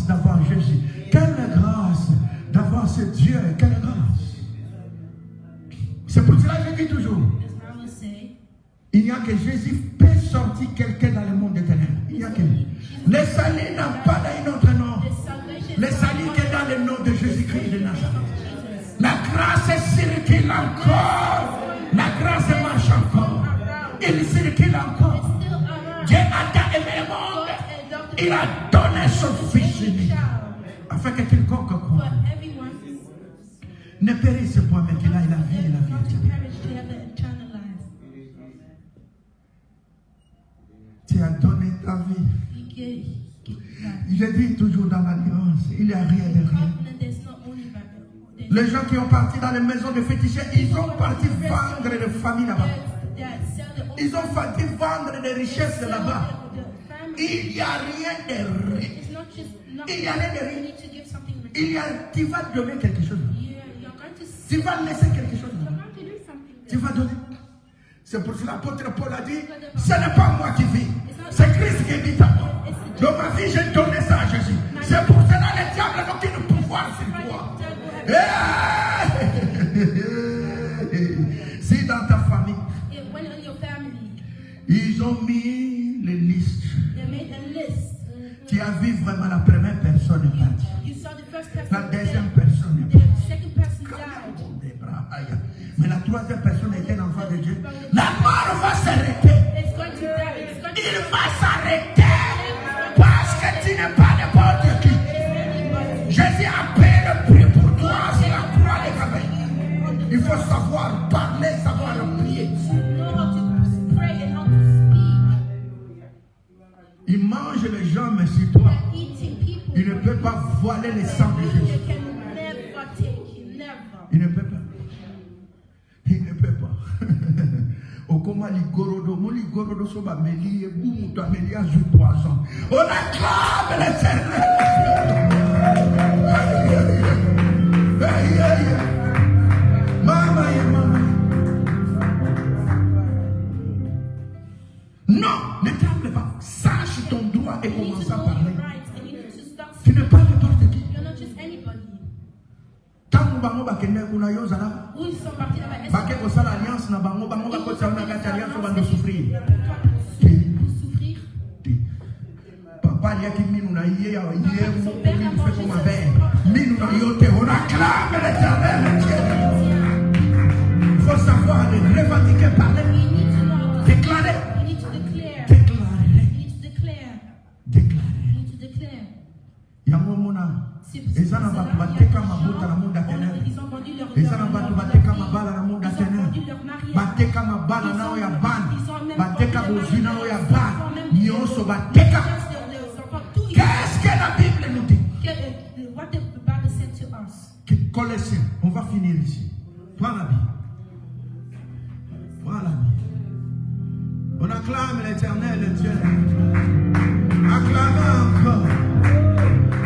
d'avoir Jésus. Quelle grâce d'avoir ce Dieu, quelle grâce. C'est pour cela que je dis toujours, il n'y a que Jésus peut sortir quelqu'un dans le monde des ténèbres. Il n'y a que lui. Le salut n'a pas d'un autre nom. Le salut qui est dans le nom de Jésus-Christ de Nazareth. La grâce circule encore. La grâce marche encore. Il circule encore. Dieu a tant aimé le monde. Il a donné son Fils unique. Afin que quiconque croit ne périsse point, mais qu'il ait la vie et la vie éternelle. Tu as donné ta vie. Je dis toujours dans l'alliance, il n'y a rien de rien. Les gens qui ont parti dans les maisons de féticheurs, ils ont parti vendre des familles là-bas. Ils ont parti vendre des richesses là-bas. Il n'y a rien de rien. Il n'y a rien de rien. Tu vas donner quelque chose. Tu vas laisser quelque chose. Tu vas donner. C'est pour cela que l'apôtre Paul a dit, ce n'est pas moi qui vis. C'est Christ qui vit à moi. Dans ma vie, j'ai donné ça à Jésus. C'est pour cela que le diable n'a aucun pouvoir sur toi. Si dans ta famille, ils ont mis les listes. Tu as vu vraiment la première personne est partie. La deuxième personne est partie. Mais la troisième personne était l'enfant de Dieu. La mort va s'arrêter. Il va s'arrêter. Parce que tu n'es pas n'importe qui. Jésus a payé le prix pour toi sur la croix de Calvaire. Il faut savoir parler, savoir avaler le sang de Jésus. Il ne peut pas. Il ne peut pas. Okoma ligorodo, mon ligorodo soba meli, boum, toi meli a joué 3 ans. On acclame l'Éternel. Aïe, aïe. Maman et maman. Non, ne tremble pas. Sache ton droit et commence à parler. Tu ne parles pas de qui? Tant bango bakende kuna yozala. Bake ko sala alliance na bango bako sala na kati alliance ba no souffrir. Papa il y a qui minu na yé ya yé mu fait comme avec. Minu na yote on acclame l'Éternel. Il faut savoir revendiquer, parler, déclarer. Yamomona. Ils ont vendu leur mariage, ils ont vendu leur qu'est-ce que la Bible nous dit? What the Bible said to us. Colossiens, on va finir ici. Voilà bien. Voilà bien. On acclame l'Éternel, le Dieu. Acclamez encore.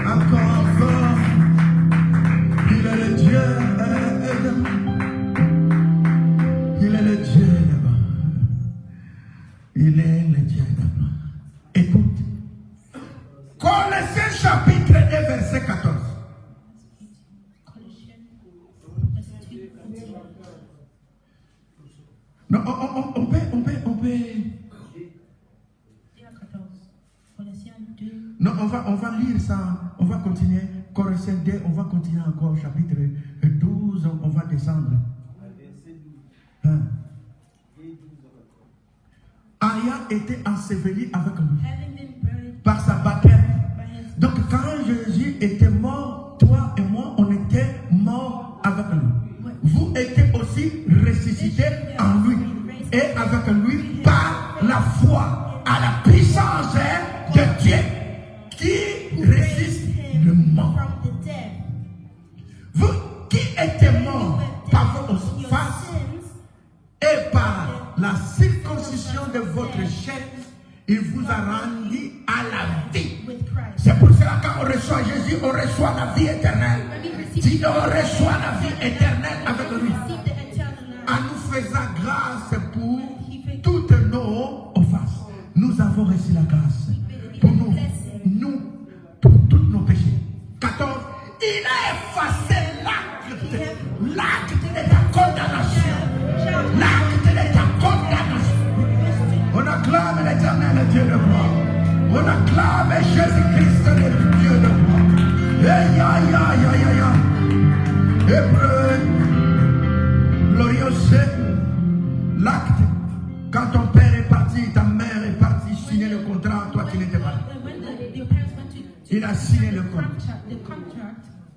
Encore. Il est le Dieu. Il est le Dieu là-bas. Il est le Dieu là-bas. Écoute. Colossiens chapitre 2 verset 14. Non, on peut. Non, on va lire ça, on va continuer. Colossiens 2, on va continuer encore, chapitre 12, on va descendre. Hein? Ayant été enseveli avec lui par sa baptême. Donc quand Jésus était mort, toi et moi, on était morts avec lui. Vous étiez aussi ressuscités en lui et avec lui par la foi à la puissance de Dieu qui résiste le mort. Vous qui étiez morts par vos offenses et par la circoncision de votre chair, il vous a rendu à la vie. C'est pour cela que quand on reçoit Jésus, on reçoit la vie éternelle. Si on reçoit la vie éternelle avec lui, en nous faisant grâce pour toutes nos offenses. Nous avons reçu la grâce pour pour tous nos péchés. 14. Il a effacé l'acte de ta condamnation. L'acte de ta condamnation. On acclame l'Éternel, Dieu de gloire. On acclame Jésus-Christ, le Dieu de gloire. Hébreu, glorieux, l'acte. Quand ton père est parti, ta mère est partie signer le contrat, toi tu n'étais pas là. Il a signé le contrat.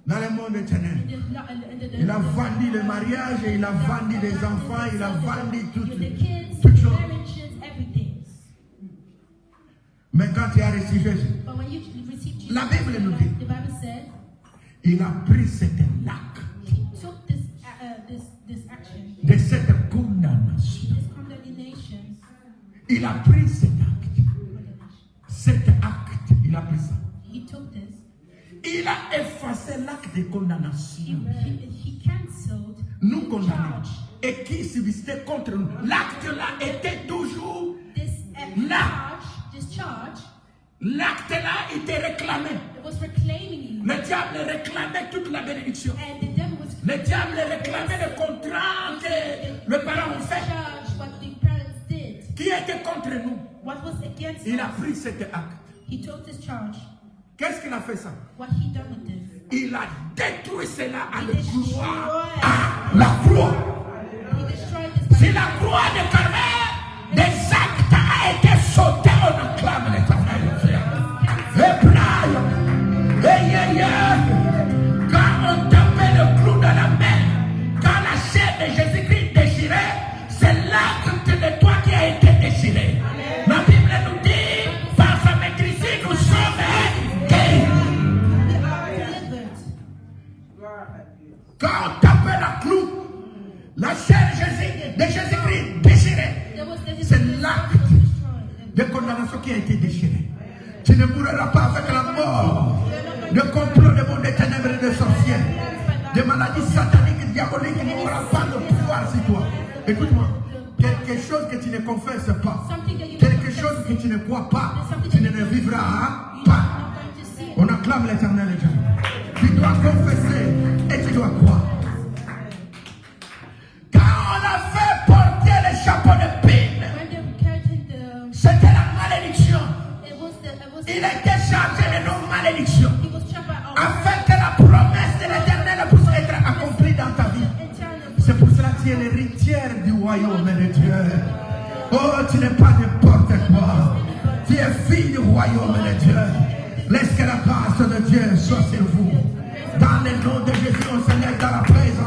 Dans le monde éternel. Il a vendu le mariage, et il a vendu les enfants, il a vendu toutes choses. Mais quand tu as reçu Jésus, la Bible nous dit, il a pris cette lac de cette condamnation. Il a pris cet acte, il a pris ça. Il a effacé l'acte de condamnation. Nous condamnons. Et qui subsistait contre nous. L'acte là était toujours là. L'acte là était réclamé. Le diable réclamait toute la bénédiction. Le diable réclamait le contrat que les parents ont fait. Qui était contre nous? Il a pris cet acte. Qu'est-ce qu'il a fait ça? Il a détruit cela à la croix. À la croix. C'est la croix de Carmel. Des actes a été sauté. On acclame l'Éternel. Quand on tapait le clou dans la main, quand la chair de Jésus-Christ déchirée, c'est l'acte de toi qui a été déchiré. La Bible nous dit, par sa maîtrise, nous sommes guéris. l'acte de condamnation qui a été déchiré. Tu ne mourras pas avec la mort. Le complot de monde des ténèbres et des sorciers, des maladies sataniques et diaboliques n'aura pas de pouvoir sur toi. Écoute-moi, quelque chose que tu ne confesses pas, quelque chose que tu ne crois pas, tu ne le vivras pas. On acclame l'Éternel. Tu dois confesser et tu dois croire. Quand on a fait porter le chapeau de pine, c'était la malédiction. Il était chargé de nos malédictions, afin que la promesse de l'Éternel puisse être accomplie dans ta vie. C'est pour cela que tu es l'héritière du royaume de Dieu. Oh, tu n'es pas n'importe quoi. Tu es fille du royaume de Dieu. Laisse que la grâce de Dieu soit sur vous. Dans le nom de Jésus, on se lève dans la présence